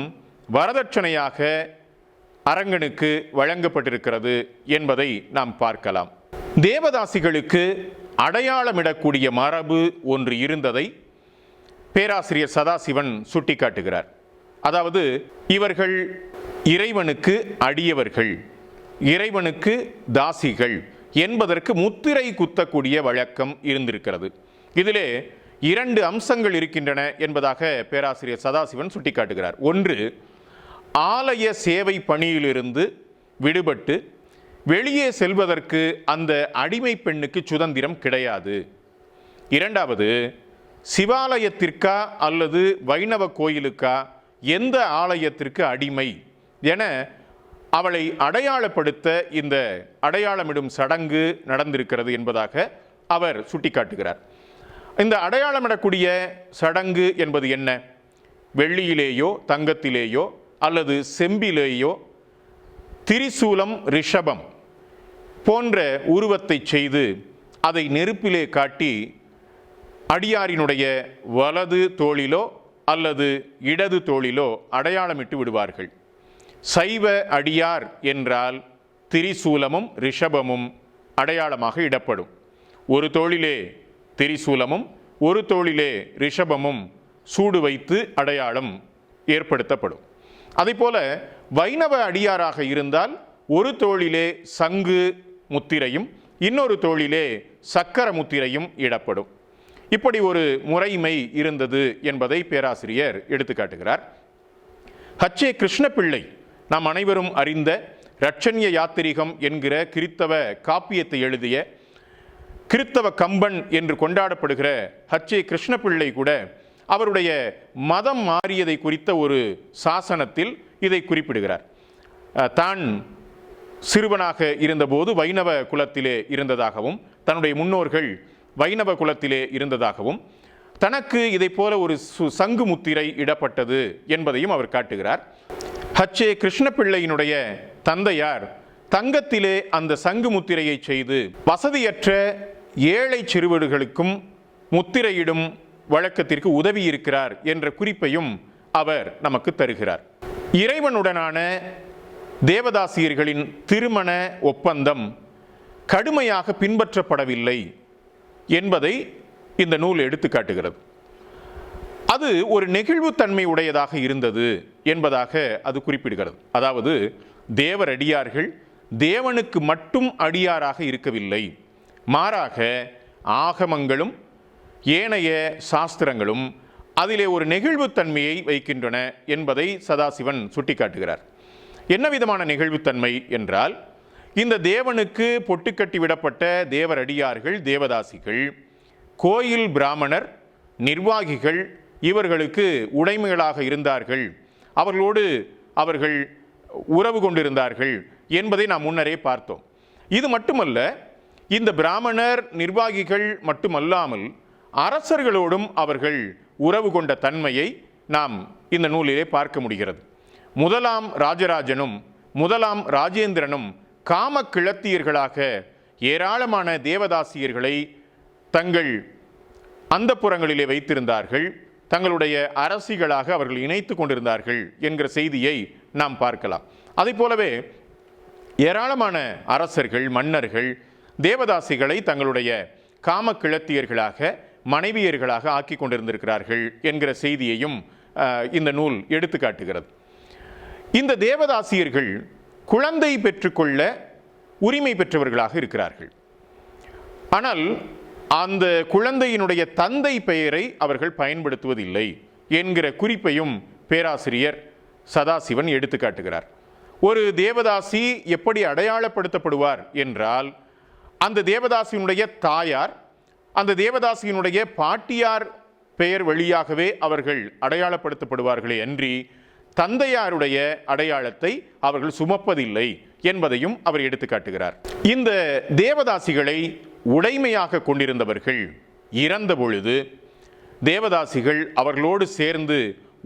வரதட்சணையாக அரங்கனுக்கு வழங்கப்பட்டிருக்கிறது என்பதை நாம் பார்க்கலாம். தேவதாசிகளுக்கு அடையாளமிடக்கூடிய மரபு ஒன்று இருந்ததை பேராசிரியர் சதாசிவன் சுட்டிக்காட்டுகிறார். அதாவது இவர்கள் இறைவனுக்கு அடியவர்கள், இறைவனுக்கு தாசிகள் என்பதற்கு முத்திரை குத்தக்கூடிய வழக்கம் இருந்திருக்கிறது. இதிலே 2 அம்சங்கள் இருக்கின்றன என்பதாக பேராசிரியர் சதாசிவன் சுட்டிக்காட்டுகிறார். ஒன்று, ஆலய சேவை பணியிலிருந்து விடுபட்டு வெளியே செல்வதற்கு அந்த அடிமை பெண்ணுக்கு சுதந்திரம் கிடையாது. இரண்டாவது, சிவாலயத்திற்கா அல்லது வைணவ கோயிலுக்கா, எந்த ஆலயத்திற்கு அடிமை என அவளை அடையாளப்படுத்த இந்த அடையாளமிடும் சடங்கு நடந்திருக்கிறது என்பதாக அவர் சுட்டிக்காட்டுகிறார். இந்த அடையாளமிடக்கூடிய சடங்கு என்பது என்ன? வெள்ளியிலேயோ தங்கத்திலேயோ அல்லது செம்பிலேயோ திரிசூலம், ரிஷபம் போன்ற உருவத்தை செய்து அதை நெருப்பிலே காட்டி அடியாரினுடைய வலது தோளிலோ அல்லது இடது தோளிலோ அடையாளமிட்டு விடுவார்கள். சைவ அடியார் என்றால் திரிசூலமும் ரிஷபமும் அடையாளமாக இடப்படும். ஒரு தோளிலே திரிசூலமும் ஒரு தோளிலே ரிஷபமும் சூடு வைத்து அடையாளம் ஏற்படுத்தப்படும். அதேபோல வைணவ அடியாராக இருந்தால் ஒரு தோளிலே சங்கு முத்திரையும் இன்னொரு தோளிலே சக்கர முத்திரையும் இடப்படும். இப்படி ஒரு முறைமை இருந்தது என்பதை பேராசிரியர் எடுத்துக்காட்டுகிறார். ஹச்சே கிருஷ்ணபிள்ளை நாம் அனைவரும் அறிந்த இரட்சண்ய யாத்திரிகம் என்கிற கிறித்தவ காப்பியத்தை எழுதிய கிறித்தவ கம்பன் என்று கொண்டாடப்படுகிற ஹச்சே கிருஷ்ணபிள்ளை கூட அவருடைய மதம் மாறியதை குறித்த ஒரு சாசனத்தில் இதை குறிப்பிடுகிறார். தான் சிறுவனாக இருந்தபோது வைணவ குலத்திலே இருந்ததாகவும் தன்னுடைய முன்னோர்கள் வைணவ குலத்திலே இருந்ததாகவும் தனக்கு இதை போல ஒரு சங்கு முத்திரை இடப்பட்டது என்பதையும் அவர் காட்டுகிறார். ஹச்சே கிருஷ்ணபிள்ளையினுடைய தந்தையார் தங்கத்திலே அந்த சங்கு முத்திரையை செய்து வசதியற்ற ஏழை சிறுவர்களுக்கும் முத்திரையிடும் வழக்கத்திற்கு உதவி இருக்கிறார் என்ற குறிப்பையும் அவர் நமக்கு தருகிறார். இறைவனுடனான தேவதாசியர்களின் திருமண ஒப்பந்தம் கடுமையாக பின்பற்றப்படவில்லை என்பதை இந்த நூல் எடுத்துக்காட்டுகிறது. அது ஒரு நெகிழ்வுத்தன்மை உடையதாக இருந்தது என்பதாக அது குறிப்பிடுகிறது. அதாவது தேவர் அடியார்கள் தேவனுக்கு மட்டும் அடியாராக இருக்கவில்லை, மாறாக ஆகமங்களும் ஏனைய சாஸ்திரங்களும் அதிலே ஒரு நெகிழ்வுத்தன்மையை வைக்கின்றன என்பதை சதாசிவன் சுட்டிக்காட்டுகிறார். என்ன விதமான நெகிழ்வுத்தன்மை என்றால், இந்த தேவனுக்கு பொட்டுக்கட்டி விடப்பட்ட தேவர் அடியார்கள், தேவதாசிகள், கோயில் பிராமணர், நிர்வாகிகள் இவர்களுக்கு உடைமைகளாக இருந்தார்கள், அவர்களோடு அவர்கள் உறவு கொண்டிருந்தார்கள் என்பதை நாம் முன்னரே பார்த்தோம். இது மட்டுமல்ல, இந்த பிராமணர் நிர்வாகிகள் மட்டுமல்லாமல் அரசர்களோடும் அவர்கள் உறவு கொண்ட தன்மையை நாம் இந்த நூலிலே பார்க்க முடிகிறது. முதலாம் ராஜராஜனும் முதலாம் ராஜேந்திரனும் காம கிழத்தியர்களாக ஏராளமான தேவதாசியர்களை தங்கள் அந்தப்புறங்களிலே வைத்திருந்தார்கள், தங்களுடைய அரசிகளாக அவர்கள் இணைத்து கொண்டிருந்தார்கள் என்கிற செய்தியை நாம் பார்க்கலாம். அதை போலவே ஏராளமான அரசர்கள், மன்னர்கள் தேவதாசிகளை தங்களுடைய காம கிழத்தியர்களாக, மனைவியர்களாக ஆக்கி கொண்டிருந்திருக்கிறார்கள் என்கிற செய்தியையும் இந்த நூல் எடுத்துக்காட்டுகிறது. இந்த தேவதாசியர்கள் குழந்தை பெற்றுக்கொள்ள உரிமை பெற்றவர்களாக இருக்கிறார்கள். ஆனால் அந்த குழந்தையினுடைய தந்தை பெயரை அவர்கள் பயன்படுத்துவதில்லை என்கிற குறிப்பையும் பேராசிரியர் சதாசிவன் எடுத்துக்காட்டுகிறார். ஒரு தேவதாசி எப்படி அடையாளப்படுத்தப்படுவார் என்றால், அந்த தேவதாசியினுடைய தாயார், அந்த தேவதாசியினுடைய பாட்டியார் பெயர் வழியாகவே அவர்கள் அடையாளப்படுத்தப்படுவார்களே அன்றி தந்தையாருடைய அடையாளத்தை அவர்கள் சுமப்பதில்லை என்பதையும் அவர் எடுத்துக்காட்டுகிறார். இந்த தேவதாசிகளை உடைமையாக கொண்டிருந்தவர்கள் இறந்த பொழுது தேவதாசிகள் அவர்களோடு சேர்ந்து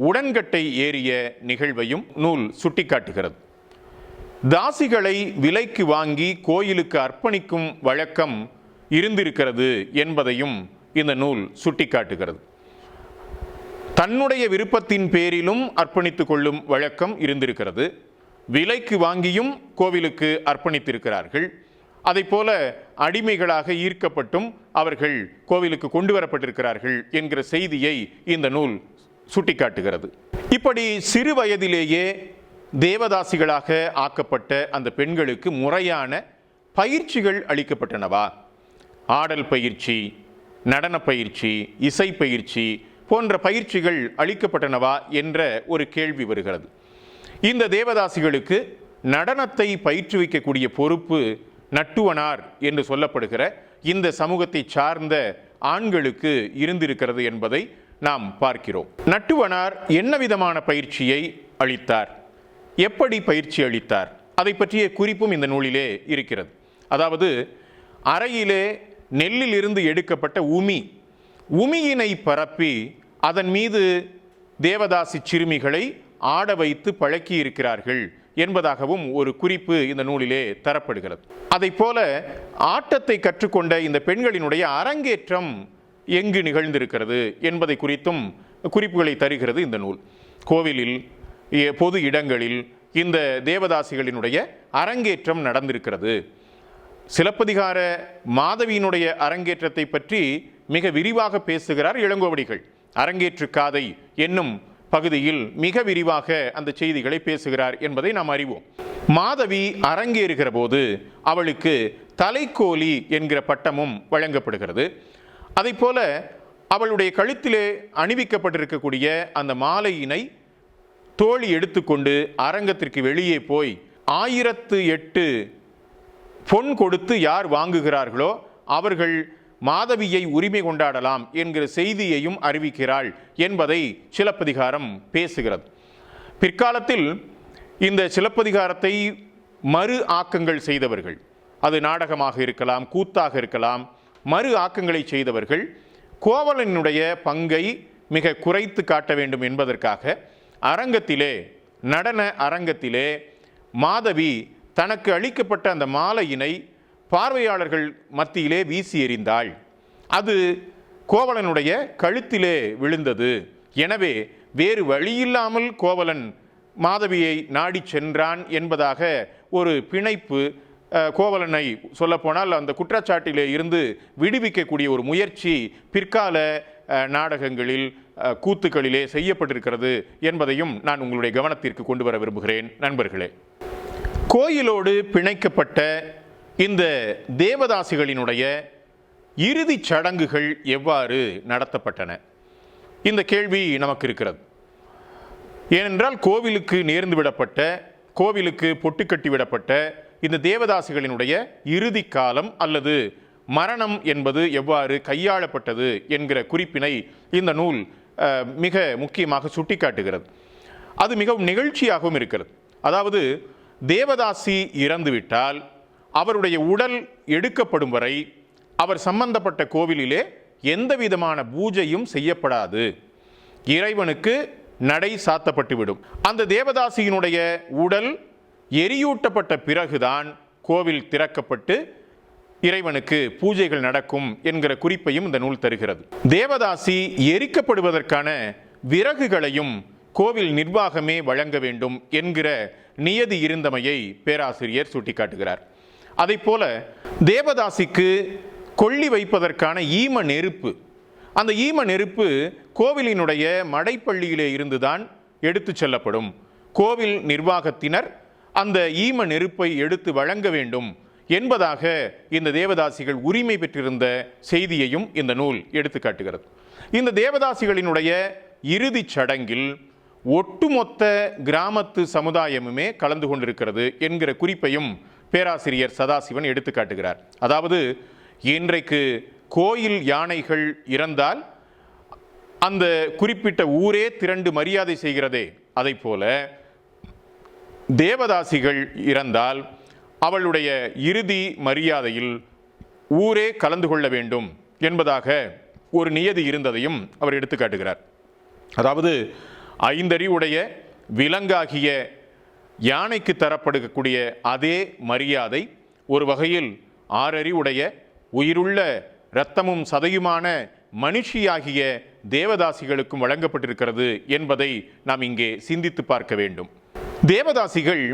உடன்கட்டை ஏறிய நிகழ்வையும் நூல் சுட்டிக்காட்டுகிறது. தாசிகளை விலைக்கு வாங்கி கோயிலுக்கு அர்ப்பணிக்கும் வழக்கம் இருந்திருக்கிறது என்பதையும் இந்த நூல் சுட்டிக்காட்டுகிறது. தன்னுடைய விருப்பத்தின் பேரிலும் அர்ப்பணித்துக் கொள்ளும் வழக்கம் இருந்திருக்கிறது. விலைக்கு வாங்கியும் கோவிலுக்கு அர்ப்பணித்திருக்கிறார்கள். அதை போல அடிமைகளாக ஈர்க்கப்பட்டும் அவர்கள் கோவிலுக்கு கொண்டு வரப்பட்டிருக்கிறார்கள் என்கிற செய்தியை இந்த நூல் சுட்டிக்காட்டுகிறது. இப்படி சிறு வயதிலேயே தேவதாசிகளாக ஆக்கப்பட்ட அந்த பெண்களுக்கு முறையான பயிற்சிகள் அளிக்கப்பட்டனவா? ஆடல் பயிற்சி, நடன பயிற்சி, இசை பயிற்சி போன்ற பயிற்சிகள் அளிக்கப்பட்டனவா என்ற ஒரு கேள்வி வருகிறது. இந்த தேவதாசிகளுக்கு நடனத்தை பயிற்றுவிக்கக்கூடிய பொறுப்பு நட்டுவனார் என்று சொல்லப்படுகிற இந்த சமூகத்தை சார்ந்த ஆண்களுக்கு இருந்திருக்கிறது என்பதை நாம் பார்க்கிறோம். நட்டுவனார் என்ன விதமான பயிற்சியை அளித்தார், எப்படி பயிற்சி அளித்தார், அதை பற்றிய குறிப்பும் இந்த நூலிலே இருக்கிறது. அதாவது அறையிலே நெல்லிலிருந்து எடுக்கப்பட்ட உமியினை பரப்பி அதன் மீது தேவதாசி சிறுமிகளை ஆட வைத்து பழக்கி இருக்கிறார்கள் என்பதாகவும் ஒரு குறிப்பு இந்த நூலிலே தரப்படுகிறது. அதை போல ஆட்டத்தை கற்றுக்கொண்ட இந்த பெண்களினுடைய அரங்கேற்றம் எங்கு நிகழ்ந்திருக்கிறது என்பதை குறித்தும் குறிப்புகளை தருகிறது இந்த நூல். கோவிலில், பொது இடங்களில் இந்த தேவதாசிகளினுடைய அரங்கேற்றம் நடந்திருக்கிறது. சிலப்பதிகார மாதவியினுடைய அரங்கேற்றத்தை பற்றி மிக விரிவாக பேசுகிறார் இளங்கோவடிகள். அரங்கேற்று காதை என்னும் பகுதியில் மிக விரிவாக அந்த செய்திகளை பேசுகிறார் என்பதை நாம் அறிவோம். மாதவி அரங்கேறுகிற போது அவளுக்கு தலைக்கோலி என்கிற பட்டமும் வழங்கப்படுகிறது. அதை போல அவளுடைய கழுத்திலே அணிவிக்கப்பட்டிருக்கக்கூடிய அந்த மாலையினை தோழி எடுத்துக்கொண்டு அரங்கத்திற்கு வெளியே போய் 1008 பொன் கொடுத்து யார் வாங்குகிறார்களோ அவர்கள் மாதவியை உரிமை கொண்டாடலாம் என்கிற செய்தியையும் அறிவிக்கிறாள் என்பதை சிலப்பதிகாரம் பேசுகிறது. பிற்காலத்தில் இந்த சிலப்பதிகாரத்தை மறு ஆக்கங்கள் செய்தவர்கள், அது நாடகமாக இருக்கலாம், கூத்தாக இருக்கலாம், மறு ஆக்கங்களை செய்தவர்கள் கோவலனுடைய பங்கை மிக குறைத்து காட்ட வேண்டும் என்பதற்காக அரங்கத்திலே, நடன அரங்கத்திலே மாதவி தனக்கு அளிக்கப்பட்ட அந்த மாலையினை பார்வையாளர்கள் மத்தியிலே வீசி எறிந்தாள். அது கோவலனுடைய கழுத்திலே விழுந்தது. எனவே வேறு வழியில்லாமல் கோவலன் மாதவியை நாடி சென்றான் என்பதாக ஒரு பிணைப்பு, கோவலனை சொல்லப்போனால் அந்த குற்றச்சாட்டிலே இருந்து விடுவிக்கக்கூடிய ஒரு முயற்சி பிற்கால நாடகங்களில், கூத்துக்களிலே செய்யப்பட்டிருக்கிறது என்பதையும் நான் உங்களுடைய கவனத்திற்கு கொண்டு வர விரும்புகிறேன். நண்பர்களே, கோயிலோடு பிணைக்கப்பட்ட இந்த தேவதாசிகளினுடைய இறுதிச் சடங்குகள் எவ்வாறு நடத்தப்பட்டன? இந்த கேள்வி நமக்கு இருக்கிறது. ஏனென்றால் கோவிலுக்கு நேர்ந்து விடப்பட்ட, கோவிலுக்கு பொட்டு கட்டி விடப்பட்ட இந்த தேவதாசிகளினுடைய இறுதி காலம் அல்லது மரணம் என்பது எவ்வாறு கையாளப்பட்டது என்கிற குறிப்பினை இந்த நூல் மிக முக்கியமாக சுட்டிக்காட்டுகிறது. அது மிகவும் நிகழ்ச்சியாகவும் இருக்கிறது. அதாவது தேவதாசி இறந்துவிட்டால் அவருடைய உடல் எடுக்கப்படும் வரை அவர் சம்பந்தப்பட்ட கோவிலிலே எந்த விதமான பூஜையும் செய்யப்படாது. இறைவனுக்கு நடை சாத்தப்பட்டுவிடும். அந்த தேவதாசியினுடைய உடல் எரியூட்டப்பட்ட பிறகுதான் கோவில் திறக்கப்பட்டு இறைவனுக்கு பூஜைகள் நடக்கும் என்கிற குறிப்பையும் இந்த நூல் தருகிறது. தேவதாசி எரிக்கப்படுவதற்கான விறகுகளையும் கோவில் நிர்வாகமே வழங்க வேண்டும் என்கிற நியதி இருந்தமையை பேராசிரியர் சுட்டிக்காட்டுகிறார். அதை போல தேவதாசிக்கு கொள்ளி வைப்பதற்கான ஈம நெருப்பு, அந்த ஈம நெருப்பு கோவிலினுடைய மடைப்பள்ளியிலே இருந்துதான் எடுத்து செல்லப்படும். கோவில் நிர்வாகத்தினர் அந்த ஈம நெருப்பை எடுத்து வழங்க வேண்டும் என்பதாக இந்த தேவதாசிகள் உரிமை பெற்றிருந்த செய்தியையும் இந்த நூல் எடுத்து காட்டுகிறது. இந்த தேவதாசிகளினுடைய இறுதிச் சடங்கில் ஒட்டுமொத்த கிராமத்து சமுதாயமுமே கலந்து கொண்டிருக்கிறது என்கிற குறிப்பையும் பேராசிரியர் சதாசிவன் எடுத்து காட்டுகிறார். அதாவது இன்றைக்கு கோயில் யானைகள் இறந்தால் அந்த குறிப்பிட்ட ஊரே திரண்டு மரியாதை செய்கிறதே, அதை போல தேவதாசிகள் இறந்தால் அவளுடைய இறுதி மரியாதையில் ஊரே கலந்து கொள்ள வேண்டும் என்பதாக ஒரு நியதி இருந்ததையும் அவர் எடுத்து காட்டுகிறார். அதாவது 5 அறிவுடைய விலங்காகிய யானைக்கு தரப்படக்கூடிய அதே மரியாதை ஒரு வகையில் 6 அறிவுடைய உயிருள்ள இரத்தமும் சதையுமான மனுஷியாகிய தேவதாசிகளுக்கும் வழங்கப்பட்டிருக்கிறது என்பதை நாம் இங்கே சிந்தித்து பார்க்க வேண்டும். தேவதாசிகள்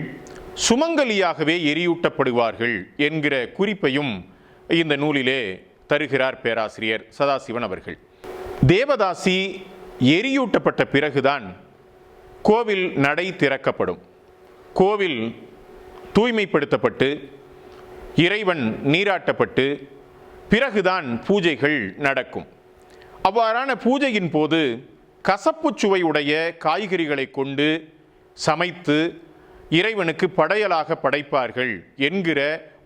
சுமங்கலியாகவே எரியூட்டப்படுவார்கள் என்கிற குறிப்பையும் இந்த நூலிலே தருகிறார் பேராசிரியர் சதாசிவன் அவர்கள். தேவதாசி எரியூட்டப்பட்ட பிறகுதான் கோவில் நடை திறக்கப்படும். கோவில் தூய்மைப்படுத்தப்பட்டு இறைவன் நீராட்டப்பட்டு பிறகுதான் பூஜைகள் நடக்கும். அவ்வாறான பூஜையின் போது கசப்பு சுவை உடைய காய்கறிகளை கொண்டு சமைத்து இறைவனுக்கு படையலாக படைப்பார்கள் என்கிற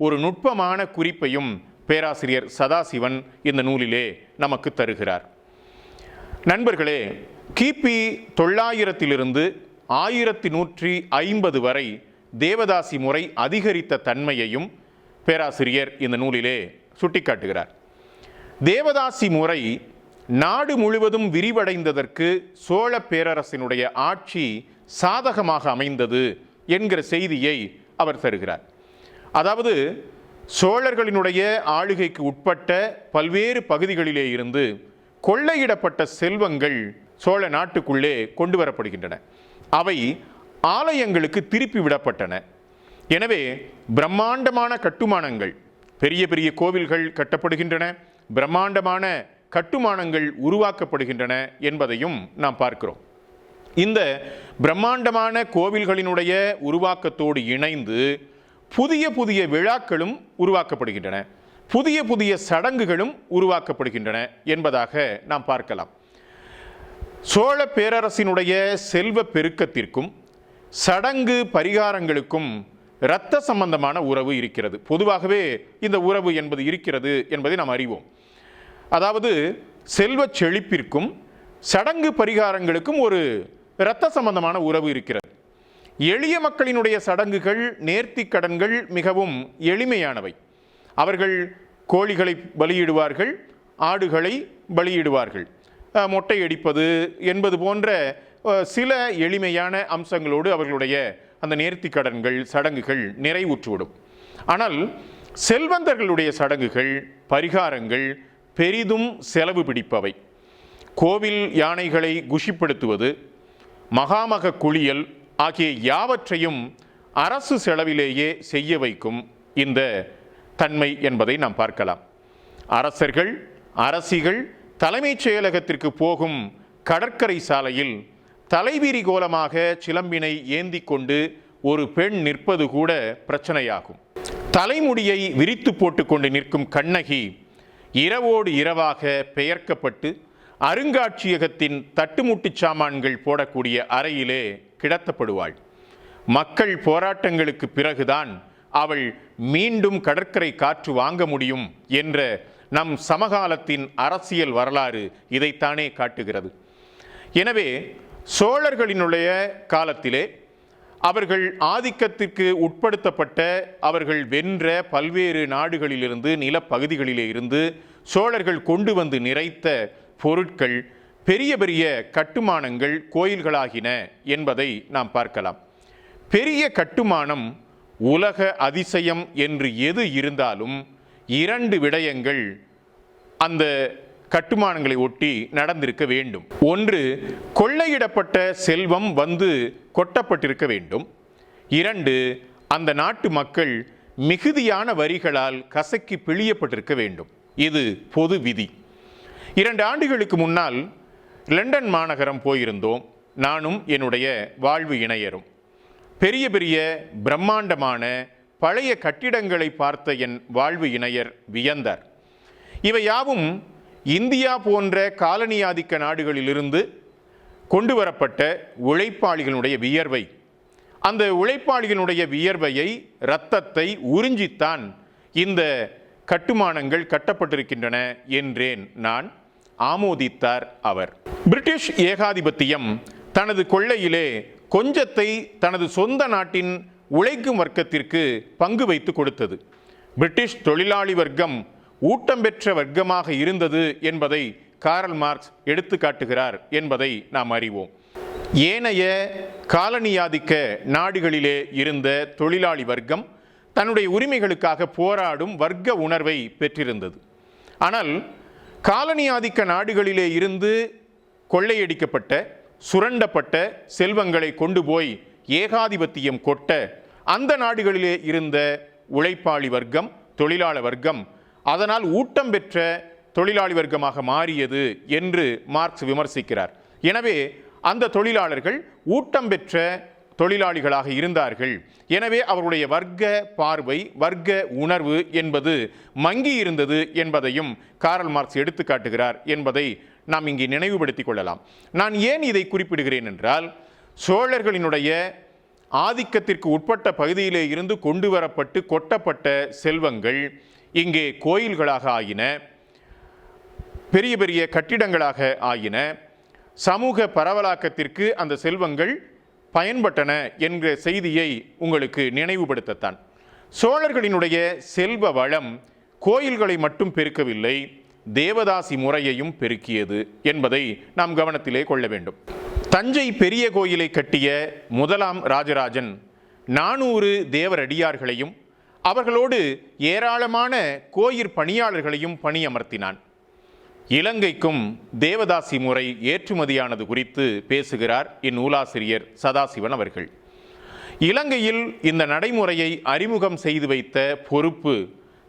ஒரு நுட்பமான குறிப்பையும் பேராசிரியர் சதாசிவன் இந்த நூலிலே நமக்கு தருகிறார். நண்பர்களே, கிபி 900 1150 வரை தேவதாசி முறை அதிகரித்த தன்மையையும் பேராசிரியர் இந்த நூலிலே சுட்டிக்காட்டுகிறார். தேவதாசி முறை நாடு முழுவதும் விரிவடைந்ததற்கு சோழ பேரரசினுடைய ஆட்சி சாதகமாக அமைந்தது என்கிற செய்தியை அவர் தருகிறார். அதாவது சோழர்களினுடைய ஆளுகைக்கு உட்பட்ட பல்வேறு பகுதிகளிலே இருந்து கொள்ளையிடப்பட்ட செல்வங்கள் சோழ நாட்டுக்குள்ளே கொண்டு வரப்படுகின்றன. அவை ஆலயங்களுக்கு திருப்பி விடப்பட்டன. எனவே பிரம்மாண்டமான கட்டுமானங்கள், பெரிய பெரிய கோவில்கள் கட்டப்படுகின்றன, பிரம்மாண்டமான கட்டுமானங்கள் உருவாக்கப்படுகின்றன என்பதையும் நாம் பார்க்கிறோம். இந்த பிரம்மாண்டமான கோவில்களினுடைய உருவாக்கத்தோடு இணைந்து புதிய புதிய விழாக்களும் உருவாக்கப்படுகின்றன, புதிய புதிய சடங்குகளும் உருவாக்கப்படுகின்றன என்பதாக நாம் பார்க்கலாம். சோழ பேரரசினுடைய செல்வ பெருக்கத்திற்கும் சடங்கு பரிகாரங்களுக்கும் இரத்த சம்பந்தமான உறவு இருக்கிறது. பொதுவாகவே இந்த உறவு என்பது இருக்கிறது என்பதை நாம் அறிவோம். அதாவது செல்வ செழிப்பிற்கும் சடங்கு பரிகாரங்களுக்கும் ஒரு இரத்த சம்பந்தமான உறவு இருக்கிறது. எளிய மக்களினுடைய சடங்குகள், நேர்த்தி கடன்கள் மிகவும் எளிமையானவை. அவர்கள் கோழிகளை பலியிடுவார்கள், ஆடுகளை பலியிடுவார்கள், மொட்டை அடிப்பது என்பது போன்ற சில எளிமையான அம்சங்களோடு அவர்களுடைய அந்த நேர்த்தி கடன்கள், சடங்குகள் நிறைவுற்றுவிடும். ஆனால் செல்வந்தர்களுடைய சடங்குகள், பரிகாரங்கள் பெரிதும் செலவு பிடிப்பவை. கோவில் யானைகளை குஷிப்படுத்துவது, மகாமக குளியல் ஆகிய யாவற்றையும் அரசு செலவிலேயே செய்ய வைக்கும் இந்த தன்மை என்பதை நாம் பார்க்கலாம். அரசர்கள், அரசிகள் தலைமைச் செயலகத்திற்கு போகும் கடற்கரை சாலையில் தலைவிரி கோலமாக சிலம்பினை ஏந்தி கொண்டு ஒரு பெண் நிற்பது கூட பிரச்சனையாகும். தலைமுடியை விரித்து போட்டுக்கொண்டு நிற்கும் கண்ணகி இரவோடு இரவாக பெயர்க்கப்பட்டு அருங்காட்சியகத்தின் தட்டுமுட்டு சாமான்கள் போடக்கூடிய அறையிலே கிடத்தப்படுவாள். மக்கள் போராட்டங்களுக்கு பிறகுதான் அவள் மீண்டும் கடற்கரை காற்று வாங்க முடியும் என்ற நம் சமகாலத்தின் அரசியல் வரலாறு இதைத்தானே காட்டுகிறது. எனவே சோழர்களினுடைய காலத்திலே அவர்கள் ஆதிக்கத்திற்கு உட்படுத்தப்பட்ட, அவர்கள் வென்ற பல்வேறு நாடுகளிலிருந்து, நிலப்பகுதிகளிலே இருந்து சோழர்கள் கொண்டு வந்து நிறைத்த பொருட்கள் பெரிய பெரிய கட்டுமானங்கள், கோயில்களாகின என்பதை நாம் பார்க்கலாம். பெரிய கட்டுமானம் உலக அதிசயம் என்று எது இருந்தாலும் 2 விடயங்கள் அந்த கட்டுமானங்களை ஒட்டி நடந்திருக்க வேண்டும். ஒன்று, கொள்ளையிடப்பட்ட செல்வம் வந்து கொட்டப்பட்டிருக்க வேண்டும். 2, அந்த நாட்டு மக்கள் மிகுதியான வரிகளால் கசக்கி பிழியப்பட்டிருக்க வேண்டும். இது பொது விதி. 2 ஆண்டுகளுக்கு முன்னால் லண்டன் மாநகரம் போயிருந்தோம், நானும் என்னுடைய வாழ்வு இணையரும். பெரிய பெரிய பிரம்மாண்டமான பழைய கட்டிடங்களை பார்த்த என் வாழ்வு இணையர் வியந்தார். இவை யாவும் இந்தியா போன்ற காலனி ஆதிக்க நாடுகளிலிருந்து கொண்டு வரப்பட்ட உழைப்பாளிகளுடைய வியர்வை. அந்த உழைப்பாளிகளுடைய வியர்வையை, இரத்தத்தை உறிஞ்சித்தான் இந்த கட்டுமானங்கள் கட்டப்பட்டிருக்கின்றன என்றேன் நான். ஆமோதித்தார் அவர். பிரிட்டிஷ் ஏகாதிபத்தியம் தனது கொள்ளையிலே கொஞ்சத்தை தனது சொந்த நாட்டின் உழைக்கும் வர்க்கத்திற்கு பங்கு வைத்து கொடுத்தது. பிரிட்டிஷ் தொழிலாளி வர்க்கம் ஊட்டம் பெற்ற வர்க்கமாக இருந்தது என்பதை காரல் மார்க்ஸ் எடுத்து காட்டுகிறார் என்பதை நாம் அறிவோம். ஏனைய காலனியாதிக்க நாடுகளிலே இருந்த தொழிலாளி வர்க்கம் தன்னுடைய உரிமைகளுக்காக போராடும் வர்க்க உணர்வை பெற்றிருந்தது. ஆனால் காலனியாதிக்க நாடுகளிலே இருந்து கொள்ளையடிக்கப்பட்ட, சுரண்டப்பட்ட செல்வங்களை கொண்டு போய் ஏகாதிபத்தியம் கொட்ட அந்த நாடுகளிலே இருந்த உழைப்பாளி வர்க்கம், தொழிலாளர் வர்க்கம் அதனால் ஊட்டம் பெற்ற தொழிலாளி வர்க்கமாக மாறியது என்று மார்க்ஸ் விமர்சிக்கிறார். எனவே அந்த தொழிலாளர்கள் ஊட்டம் பெற்ற தொழிலாளிகளாக இருந்தார்கள். எனவே அவருடைய வர்க்க பார்வை, வர்க்க உணர்வு என்பது மங்கி இருந்தது என்பதையும் காரல் மார்க்ஸ் எடுத்து காட்டுகிறார் என்பதை நாம் இங்கே நினைவுபடுத்திக் கொள்ளலாம். நான் ஏன் இதை குறிப்பிடுகிறேன் என்றால், சோழர்களினுடைய ஆதிக்கத்திற்கு உட்பட்ட பகுதியிலே இருந்து கொண்டு வரப்பட்டு கொட்டப்பட்ட செல்வங்கள் இங்கே கோயில்களாக ஆயின, பெரிய பெரிய கட்டிடங்களாக ஆயின, சமூக பரவலாக்கத்திற்கு அந்த செல்வங்கள் பயன்பட்டன என்ற செய்தியை உங்களுக்கு நினைவுபடுத்தத்தான். சோழர்களினுடைய செல்வ வளம் கோயில்களை மட்டும் பெருக்கவில்லை, தேவதாசி முறையையும் பெருக்கியது என்பதை நாம் கவனத்திலே கொள்ள வேண்டும். தஞ்சை பெரிய கோயிலை கட்டிய முதலாம் ராஜராஜன் 400 தேவரடியார்களையும் அவர்களோடு ஏராளமான கோயிற் பணியாளர்களையும் பணியமர்த்தினான். இலங்கைக்கும் தேவதாசி முறை ஏற்றுமதியானது குறித்து பேசுகிறார் இந்நூலாசிரியர் சதாசிவன் அவர்கள். இலங்கையில் இந்த நடைமுறையை அறிமுகம் செய்து வைத்த பொறுப்பு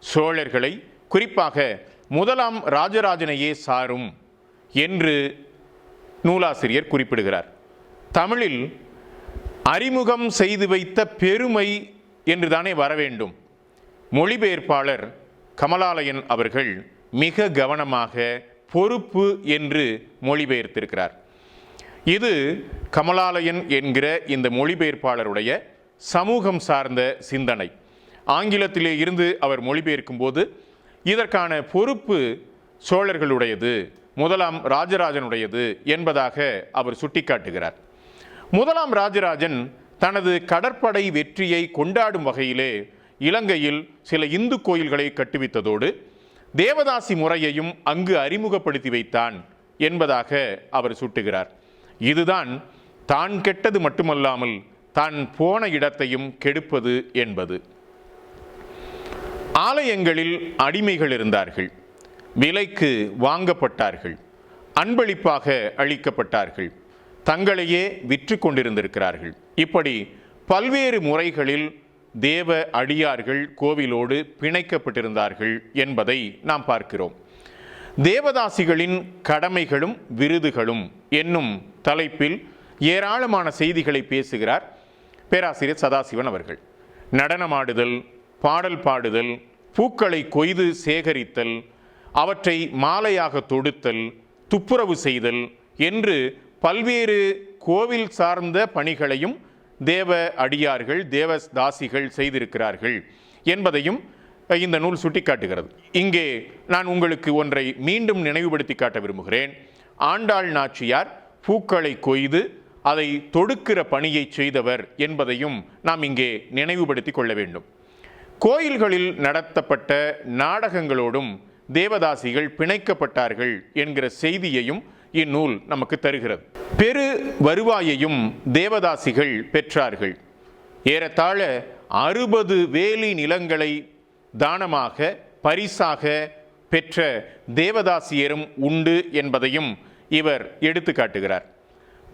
சோழர்களை, குறிப்பாக முதலாம் ராஜராஜனையே சாரும் என்று நூலாசிரியர் குறிப்பிடுகிறார். தமிழில் அறிமுகம் செய்து வைத்த பெருமை என்றுதானே வர வேண்டும். மொழிபெயர்ப்பாளர் கமலாலயன் அவர்கள் மிக கவனமாக பொறுப்பு என்று மொழிபெயர்த்திருக்கிறார். இது கமலாலயன் என்கிற இந்த மொழிபெயர்ப்பாளருடைய சமூகம் சார்ந்த சிந்தனை. ஆங்கிலத்திலே இருந்து அவர் மொழிபெயர்க்கும் போது இதற்கான பொறுப்பு சோழர்களுடையது, முதலாம் ராஜராஜனுடையது என்பதாக அவர் சுட்டிக்காட்டுகிறார். முதலாம் ராஜராஜன் தனது கடற்படை வெற்றியை கொண்டாடும் வகையிலே இலங்கையில் சில இந்து கோயில்களை கட்டுவித்ததோடு தேவதாசி முறையையும் அங்கு அறிமுகப்படுத்தி வைத்தான் என்பதாக அவர் சுட்டுகிறார். இதுதான் தான் கெட்டது மட்டுமல்லாமல் தான் போன இடத்தையும் கெடுப்பது என்பது. ஆலயங்களில் அடிமைகள் இருந்தார்கள், விலைக்கு வாங்கப்பட்டார்கள், அன்பளிப்பாக அளிக்கப்பட்டார்கள், தங்களையே விற்று கொண்டிருந்திருக்கிறார்கள். இப்படி பல்வேறு முறைகளில் தேவ அடியார்கள் கோவிலோடு பிணைக்கப்பட்டிருந்தார்கள் என்பதை நாம் பார்க்கிறோம். தேவதாசிகளின் கடமைகளும் விருதுகளும் என்னும் தலைப்பில் ஏராளமான செய்திகளை பேசுகிறார் பேராசிரியர் சதாசிவன் அவர்கள். நடனமாடுதல், பாடல் பாடுதல், பூக்களை கொய்து சேகரித்தல், அவற்றை மாலையாக தொடுத்தல், துப்புரவு செய்தல் என்று பல்வேறு கோவில் சார்ந்த பணிகளையும் தேவ அடியார்கள், தேவதாசிகள் செய்திருக்கிறார்கள் என்பதையும் இந்த நூல் சுட்டிக்காட்டுகிறது. இங்கே நான் உங்களுக்கு ஒன்றை மீண்டும் நினைவுபடுத்தி காட்ட விரும்புகிறேன். ஆண்டாள் நாச்சியார் பூக்களை கொய்து அதை தொடுக்கிற பணியை செய்தவர் என்பதையும் நாம் இங்கே நினைவுபடுத்தி கொள்ள வேண்டும். கோயில்களில் நடத்தப்பட்ட நாடகங்களோடும் தேவதாசிகள் பிணைக்கப்பட்டார்கள் என்கிற செய்தியையும் இந்நூல் நமக்கு தருகிறது. பெரு வருவாயையும் தேவதாசிகள் பெற்றார்கள். ஏறத்தாழ 60 வேலி நிலங்களை தானமாக பரிசாக பெற்ற தேவதாசியரும் உண்டு என்பதையும் இவர் எடுத்து காட்டுகிறார்.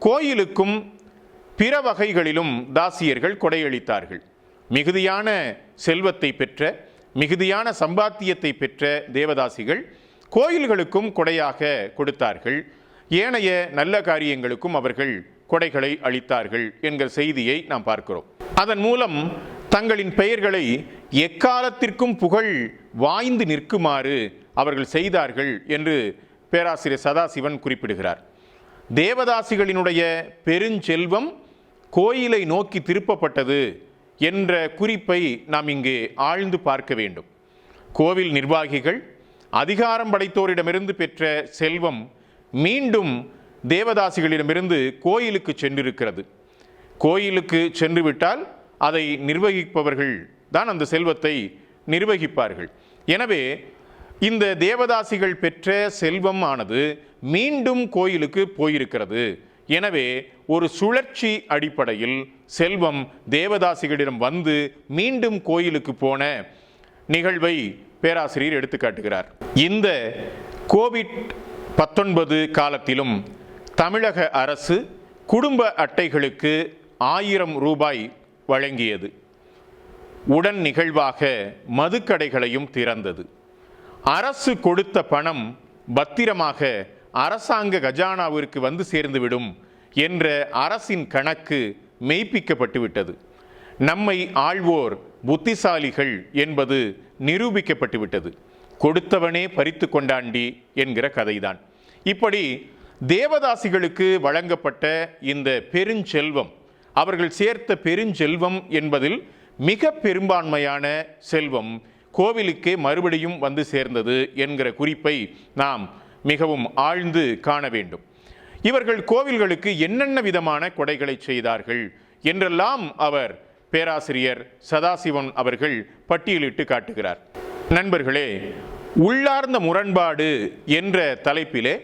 கோயிலுக்கும் பிற வகைகளிலும் தாசியர்கள் கொடையளித்தார்கள். மிகுதியான செல்வத்தை பெற்ற, மிகுதியான சம்பாத்தியத்தை பெற்ற தேவதாசிகள் கோயில்களுக்கும் கொடையாக கொடுத்தார்கள். ஏனைய நல்ல காரியங்களுக்கும் அவர்கள் கொடைகளை அளித்தார்கள் என்கிற செய்தியை நாம் பார்க்கிறோம். அதன் மூலம் தங்களின் பெயர்களை எக்காலத்திற்கும் புகழ் வாய்ந்து நிற்குமாறு அவர்கள் செய்தார்கள் என்று பேராசிரியர் சதாசிவன் குறிப்பிடுகிறார். தேவதாசிகளினுடைய பெருஞ்செல்வம் கோயிலை நோக்கி திருப்பப்பட்டது என்ற குறிப்பை நாம் இங்கே ஆழ்ந்து பார்க்க வேண்டும். கோவில் நிர்வாகிகள் அதிகாரம் படைத்தோரிடமிருந்து பெற்ற செல்வம் மீண்டும் தேவதாசிகளிடமிருந்து கோயிலுக்கு சென்றிருக்கிறது. கோயிலுக்கு சென்று விட்டால் அதை நிர்வகிப்பவர்கள் தான் அந்த செல்வத்தை நிர்வகிப்பார்கள். எனவே இந்த தேவதாசிகள் பெற்ற செல்வம் ஆனது மீண்டும் கோயிலுக்கு போயிருக்கிறது. எனவே ஒரு சுழற்சி அடிப்படையில் செல்வம் தேவதாசிகளிடம் வந்து மீண்டும் கோயிலுக்கு போன நிகழ்வை பேராசிரியர் எடுத்துக்காட்டுகிறார். இந்த கோவிட்-19 காலத்திலும் தமிழக அரசு குடும்ப அட்டைகளுக்கு 1000 ரூபாய் வழங்கியது. உடன் நிகழ்வாக மதுக்கடைகளையும் திறந்தது. அரசு கொடுத்த பணம் பத்திரமாக அரசாங்க கஜானாவிற்கு வந்து சேர்ந்துவிடும் என்ற அரசின் கணக்கு மெய்ப்பிக்கப்பட்டு விட்டது. நம்மை ஆள்வோர் புத்திசாலிகள் என்பது நிரூபிக்கப்பட்டு விட்டது. கொடுத்தவனே பறித்து கொண்டாண்டி என்கிற கதைதான். இப்படி தேவதாசிகளுக்கு வழங்கப்பட்ட இந்த பெருஞ்செல்வம், அவர்கள் சேர்த்த பெருஞ்செல்வம் என்பதில் மிக பெரும்பான்மையான செல்வம் கோவிலுக்கே மறுபடியும் வந்து சேர்ந்தது என்கிற குறிப்பை நாம் மிகவும் ஆழ்ந்து காண வேண்டும். இவர்கள் கோவில்களுக்கு என்னென்ன விதமான கொடைகளை செய்தார்கள் என்றெல்லாம் அவர் பேராசிரியர் சதாசிவன் அவர்கள் பட்டியலிட்டு காட்டுகிறார். நண்பர்களே, உள்ளார்ந்த முரண்பாடு என்ற தலைப்பிலே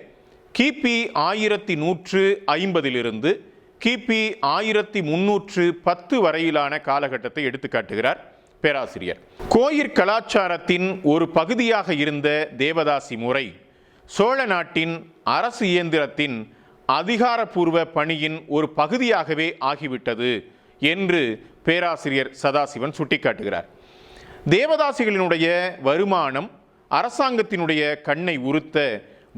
கிபி 1150 கிபி 1310 வரையிலான காலகட்டத்தை எடுத்து காட்டுகிறார் பேராசிரியர். கோயிற் கலாச்சாரத்தின் ஒரு பகுதியாக இருந்த தேவதாசி முறை சோழ நாட்டின் அரசு இயந்திரத்தின் அதிகாரப்பூர்வ பணியின் ஒரு பகுதியாகவே ஆகிவிட்டது என்று பேராசிரியர் சதாசிவன் சுட்டிக்காட்டுகிறார். தேவதாசிகளினுடைய வருமானம் அரசாங்கத்தினுடைய கண்ணை உறுத்த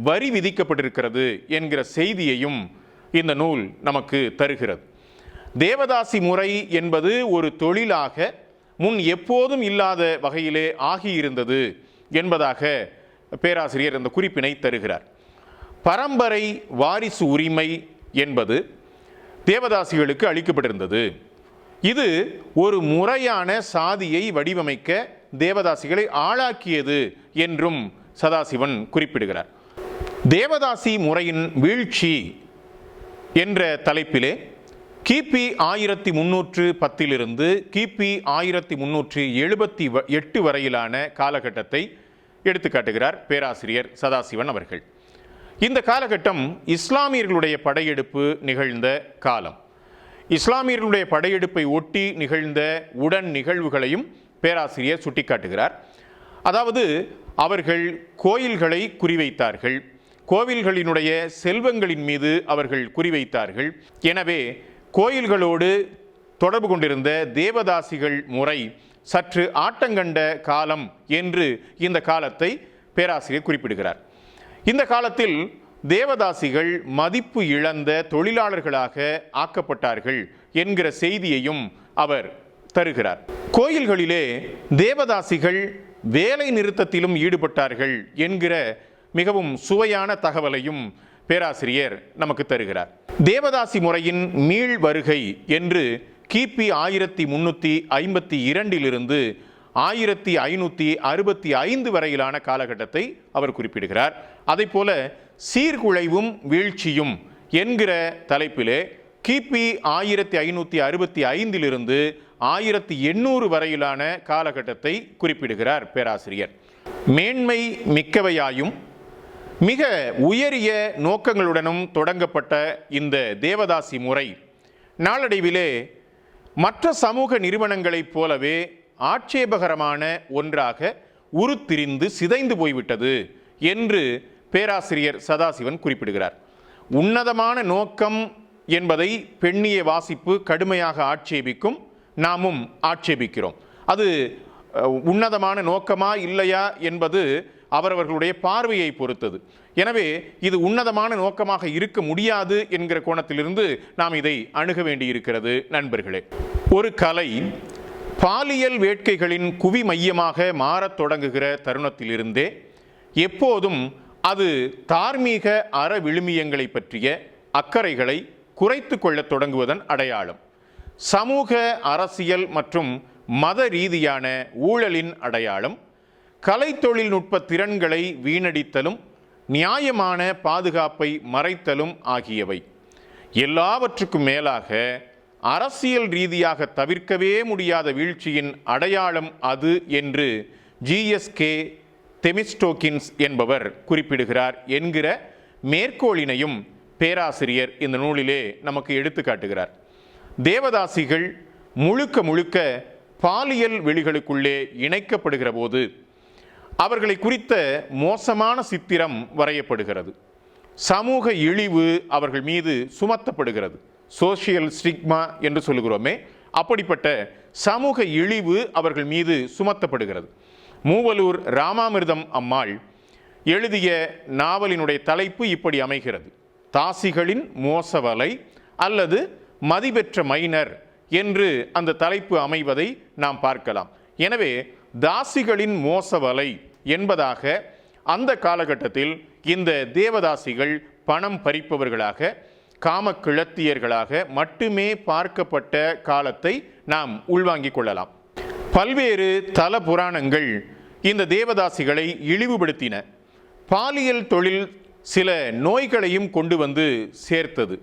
வரி விதிக்கப்பட்டிருக்கிறது என்கிற செய்தியையும் இந்த நூல் நமக்கு தருகிறது. தேவதாசி முறை என்பது ஒரு தொழிலாக முன் எப்போதும் இல்லாத வகையிலே ஆகியிருந்தது என்பதாக பேராசிரியர் இந்த குறிப்பினை தருகிறார். பரம்பரை வாரிசு உரிமை என்பது தேவதாசிகளுக்கு அளிக்கப்பட்டிருந்தது. இது ஒரு முறையான சாதியை வடிவமைக்க தேவதாசிகளை ஆளாக்கியது என்றும் சதாசிவன் குறிப்பிடுகிறார். தேவதாசி முறையின் வீழ்ச்சி என்ற தலைப்பிலே கிபி 1310 கிபி 1378 வரையிலான காலகட்டத்தை எடுத்துக்காட்டுகிறார் பேராசிரியர் சதாசிவன் அவர்கள். இந்த காலகட்டம் இஸ்லாமியர்களுடைய படையெடுப்பு நிகழ்ந்த காலம். இஸ்லாமியர்களுடைய படையெடுப்பை ஒட்டி நிகழ்ந்த உடன் நிகழ்வுகளையும் பேராசிரியர் சுட்டிக்காட்டுகிறார். அதாவது அவர்கள் கோயில்களை குறிவைத்தார்கள், கோவில்களினுடைய செல்வங்களின் மீது அவர்கள் குறிவைத்தார்கள். எனவே கோயில்களோடு தொடர்பு கொண்டிருந்த தேவதாசிகள் முறை சற்று ஆட்டங்கண்ட காலம் என்று இந்த காலத்தை பேராசிரியர் குறிப்பிடுகிறார். இந்த காலத்தில் தேவதாசிகள் மதிப்பு இழந்த தொழிலாளர்களாக ஆக்கப்பட்டார்கள் என்கிற செய்தியையும் அவர் தருகிறார். கோயில்களிலே தேவதாசிகள் வேலை நிறுத்தத்திலும் ஈடுபட்டார்கள் என்கிற மிகவும் சுவையான தகவலையும் பேராசிரியர் நமக்கு தருகிறார். தேவதாசி முறையின் மீள் வருகை என்று கிபி 1352 1565 வரையிலான காலகட்டத்தை அவர் குறிப்பிடுகிறார். அதை போல சீர்குலைவும் வீழ்ச்சியும் என்கிற தலைப்பிலே கிபி 1565 1800 வரையிலான காலகட்டத்தை குறிப்பிடுகிறார் பேராசிரியர். மேன்மை மிக்கவையாயும் மிக உயரிய நோக்கங்களுடனும் தொடங்கப்பட்ட இந்த தேவதாசி முறை நாளடைவிலே மற்ற சமூக நிறுவனங்களைப் போலவே ஆட்சேபகரமான ஒன்றாக உருத்திரிந்து சிதைந்து போய்விட்டது என்று பேராசிரியர் சதாசிவன் குறிப்பிடுகிறார். உன்னதமான நோக்கம் என்பதை பெண்ணிய வாசிப்பு கடுமையாக ஆட்சேபிக்கும், நாமும் ஆட்சேபிக்கிறோம். அது உன்னதமான நோக்கமா இல்லையா என்பது அவரவர்களுடைய பார்வையை பொறுத்தது. எனவே இது உன்னதமான நோக்கமாக இருக்க முடியாது என்கிற கோணத்திலிருந்து நாம் இதை அணுக வேண்டியிருக்கிறது. நண்பர்களே, ஒரு கலை பாலியல் வேட்கைகளின் குவி மையமாக மாறத் தொடங்குகிற தருணத்திலிருந்தே எப்போதும் அது தார்மீக அற விழுமியங்களை பற்றிய அக்கறைகளை குறைத்து கொள்ளத் தொடங்குவதன் அடையாளம், சமூக அரசியல் மற்றும் மத ரீதியான ஊழலின் அடையாளம், கலை தொழில்நுட்ப திறன்களை வீணடித்தலும் நியாயமான பாதுகாப்பை மறைத்தலும் ஆகியவை. எல்லாவற்றுக்கும் மேலாக அரசியல் ரீதியாக தவிர்க்கவே முடியாத வீழ்ச்சியின் அடையாளம் அது என்று ஜிஎஸ்கே தெமிஸ்டோக்கின்ஸ் என்பவர் குறிப்பிடுகிறார் என்கிற மேற்கோளினையும் பேராசிரியர் இந்த நூலிலே நமக்கு எடுத்து காட்டுகிறார். தேவதாசிகள் முழுக்க முழுக்க பாலியல் வெளிகளுக்குள்ளே இணைக்கப்படுகிற போது அவர்களை குறித்த மோசமான சித்திரம் வரையப்படுகிறது. சமூக இழிவு அவர்கள் மீது சுமத்தப்படுகிறது. சோஷியல் ஸ்டிக்மா என்று சொல்லுகிறோமே, அப்படிப்பட்ட சமூக இழிவு அவர்கள் மீது சுமத்தப்படுகிறது. மூவலூர் ராமாமிர்தம் அம்மாள் எழுதிய நாவலினுடைய தலைப்பு இப்படி அமைகிறது: தாசிகளின் மோசவலை அல்லது மதிபெற்ற மைனர் என்று அந்த தலைப்பு அமைவதை நாம் பார்க்கலாம். எனவே தாசிகளின் மோசவலை என்பதாக அந்த காலகட்டத்தில் இந்த தேவதாசிகள் பணம் பறிப்பவர்களாக, காமக்கிழத்தியர்களாக மட்டுமே பார்க்கப்பட்ட காலத்தை நாம் உள்வாங்கிக் கொள்ளலாம். பல்வேறு தல புராணங்கள் இந்த தேவதாசிகளை இழிவுபடுத்தின. பாலியல் தொழில் சில நோய்களையும் கொண்டு வந்து சேர்த்தது.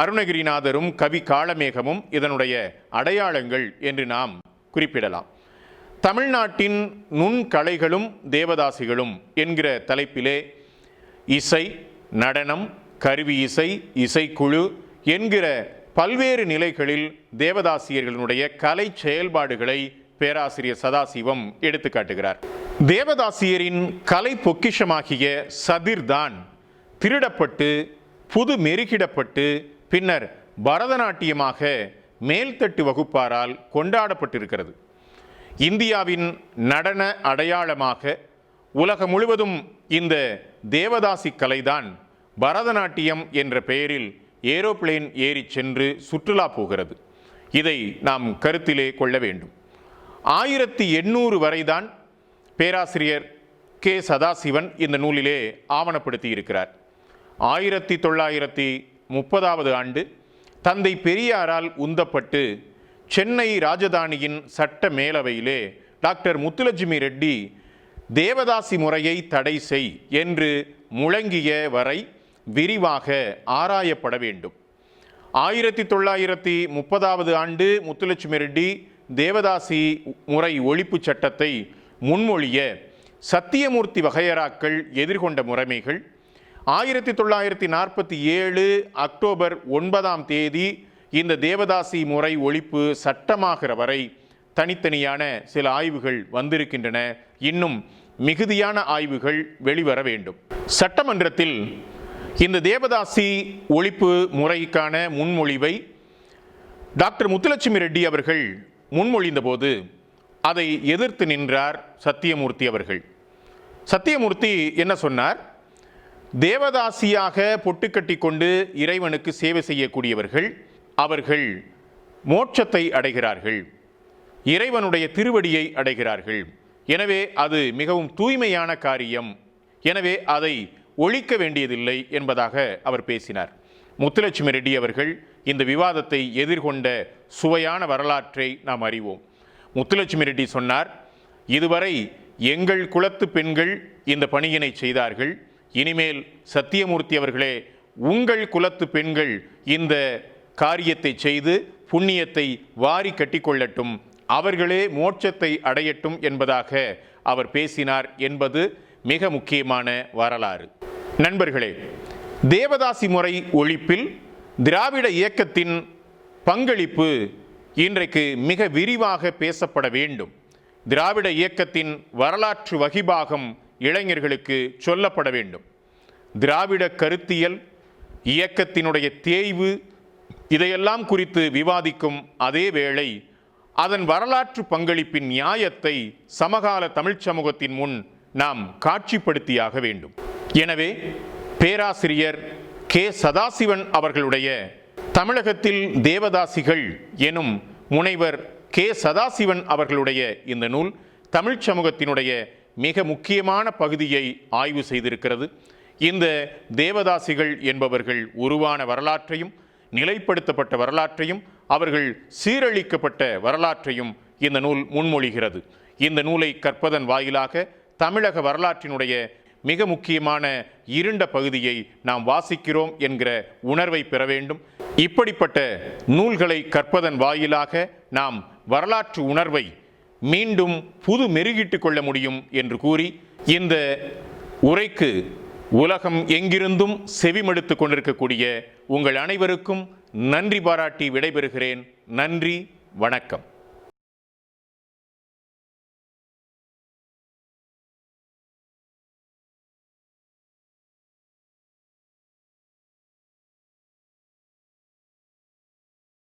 அருணகிரிநாதரும் கவி காளமேகமும் இதனுடைய அடையாளங்கள் என்று நாம் குறிப்பிடலாம். தமிழ்நாட்டின் நுண்கலைகளும் தேவதாசிகளும் என்கிற தலைப்பிலே இசை, நடனம், கருவி இசை, இசைக்குழு என்கிற பல்வேறு நிலைகளில் தேவதாசியர்களுடைய கலை செயல்பாடுகளை பேராசிரியர் சதாசிவம் எடுத்து காட்டுகிறார். தேவதாசியரின் கலை பொக்கிஷமாகிய சதிர்தான் திருடப்பட்டு புது மெருகிடப்பட்டு பின்னர் பரதநாட்டியமாக மேல்தட்டு வகுப்பாரால் கொண்டாடப்பட்டிருக்கிறது. இந்தியாவின் நடன அடையாளமாக உலகம் முழுவதும் இந்த தேவதாசி கலைதான் பரதநாட்டியம் என்ற பெயரில் ஏரோப்ளேன் ஏறி சென்று சுற்றுலா போகிறது. இதை நாம் கருத்திலே கொள்ள வேண்டும். 1800 வரைதான் பேராசிரியர் கே. சதாசிவன் இந்த நூலிலே ஆவணப்படுத்தி இருக்கிறார். 1930 ஆண்டு தந்தை பெரியாரால் உந்தப்பட்டு சென்னை ராஜதானியின் சட்ட மேலவையிலே டாக்டர் முத்துலட்சுமி ரெட்டி தேவதாசி முறையை தடை செய் என்று முழங்கிய வரை விரிவாக ஆராயப்பட வேண்டும். 1930 ஆண்டு முத்துலட்சுமி ரெட்டி தேவதாசி முறை ஒழிப்பு சட்டத்தை முன்மொழிய சத்தியமூர்த்தி வகையறாக்கள் எதிர்கொண்ட முறைமைகள், 1947 அக்டோபர் 9 இந்த தேவதாசி முறை ஒழிப்பு சட்டமாகிற வரை தனித்தனியான சில ஆய்வுகள் வந்திருக்கின்றன. இன்னும் மிகுதியான ஆய்வுகள் வெளிவர வேண்டும். சட்டமன்றத்தில் இந்த தேவதாசி ஒழிப்பு முறைக்கான முன்மொழிவை டாக்டர் முத்துலட்சுமி ரெட்டி அவர்கள் முன்மொழிந்த போது அதை எதிர்த்து நின்றார் சத்தியமூர்த்தி அவர்கள். சத்தியமூர்த்தி என்ன சொன்னார்? தேவதாசியாக பொட்டுக்கட்டி கொண்டு இறைவனுக்கு சேவை செய்யக்கூடியவர்கள் அவர்கள் மோட்சத்தை அடைகிறார்கள், இறைவனுடைய திருவடியை அடைகிறார்கள். எனவே அது மிகவும் தூய்மையான காரியம். எனவே அதை ஒழிக்க வேண்டியதில்லை என்பதாக அவர் பேசினார். முத்துலட்சுமி ரெட்டி அவர்கள் இந்த விவாதத்தை எதிர்கொண்ட சுவையான வரலாற்றை நாம் அறிவோம். முத்துலட்சுமி ரெட்டி சொன்னார், இதுவரை எங்கள் குலத்து பெண்கள் இந்த பணியினை செய்தார்கள். இனிமேல் சத்தியமூர்த்தி அவர்களே, உங்கள் குலத்து பெண்கள் இந்த காரியத்தை செய்து புண்ணியத்தை வாரி கட்டிக்கொள்ளட்டும், அவர்களே மோட்சத்தை அடையட்டும் என்பதாக அவர் பேசினார் என்பது மிக முக்கியமான வரலாறு. நண்பர்களே, தேவதாசி முறை ஒழிப்பில் திராவிட இயக்கத்தின் பங்களிப்பு இன்றைக்கு மிக விரிவாக பேசப்பட வேண்டும். திராவிட இயக்கத்தின் வரலாற்று வகிபாகம் இளைஞர்களுக்கு சொல்லப்பட வேண்டும். திராவிட கருத்தியல் இயக்கத்தினுடைய தேய்வு இதையெல்லாம் குறித்து விவாதிக்கும் அதே வேளை அதன் வரலாற்று பங்களிப்பின் நியாயத்தை சமகால தமிழ் சமூகத்தின் முன் நாம் காட்சிப்படுத்தியாக வேண்டும். எனவே பேராசிரியர் கே. சதாசிவன் அவர்களுடைய தமிழகத்தில் தேவதாசிகள் எனும் முனைவர் கே. சதாசிவன் அவர்களுடைய இந்த நூல் தமிழ் சமூகத்தினுடைய மிக முக்கியமான பகுதியை ஆய்வு செய்திருக்கிறது. இந்த தேவதாசிகள் என்பவர்கள் உருவான வரலாற்றையும் நிலைப்படுத்தப்பட்ட வரலாற்றையும் அவர்கள் சீரழிக்கப்பட்ட வரலாற்றையும் இந்த நூல் முன்மொழிகிறது. இந்த நூலை கற்பதன் வாயிலாக தமிழக வரலாற்றினுடைய மிக முக்கியமான இருண்ட பகுதியை நாம் வாசிக்கிறோம் என்கிற உணர்வை பெற வேண்டும். இப்படிப்பட்ட நூல்களை கற்பதன் வாயிலாக நாம் வரலாற்று உணர்வை மீண்டும் புது மெருகிட்டு கொள்ள முடியும் என்று கூறி இந்த உரைக்கு உலகம் எங்கிருந்தும் செவிமடுத்து கொண்டிருக்கக்கூடிய உங்கள் அனைவருக்கும் நன்றி பாராட்டி விடைபெறுகிறேன். நன்றி, வணக்கம்.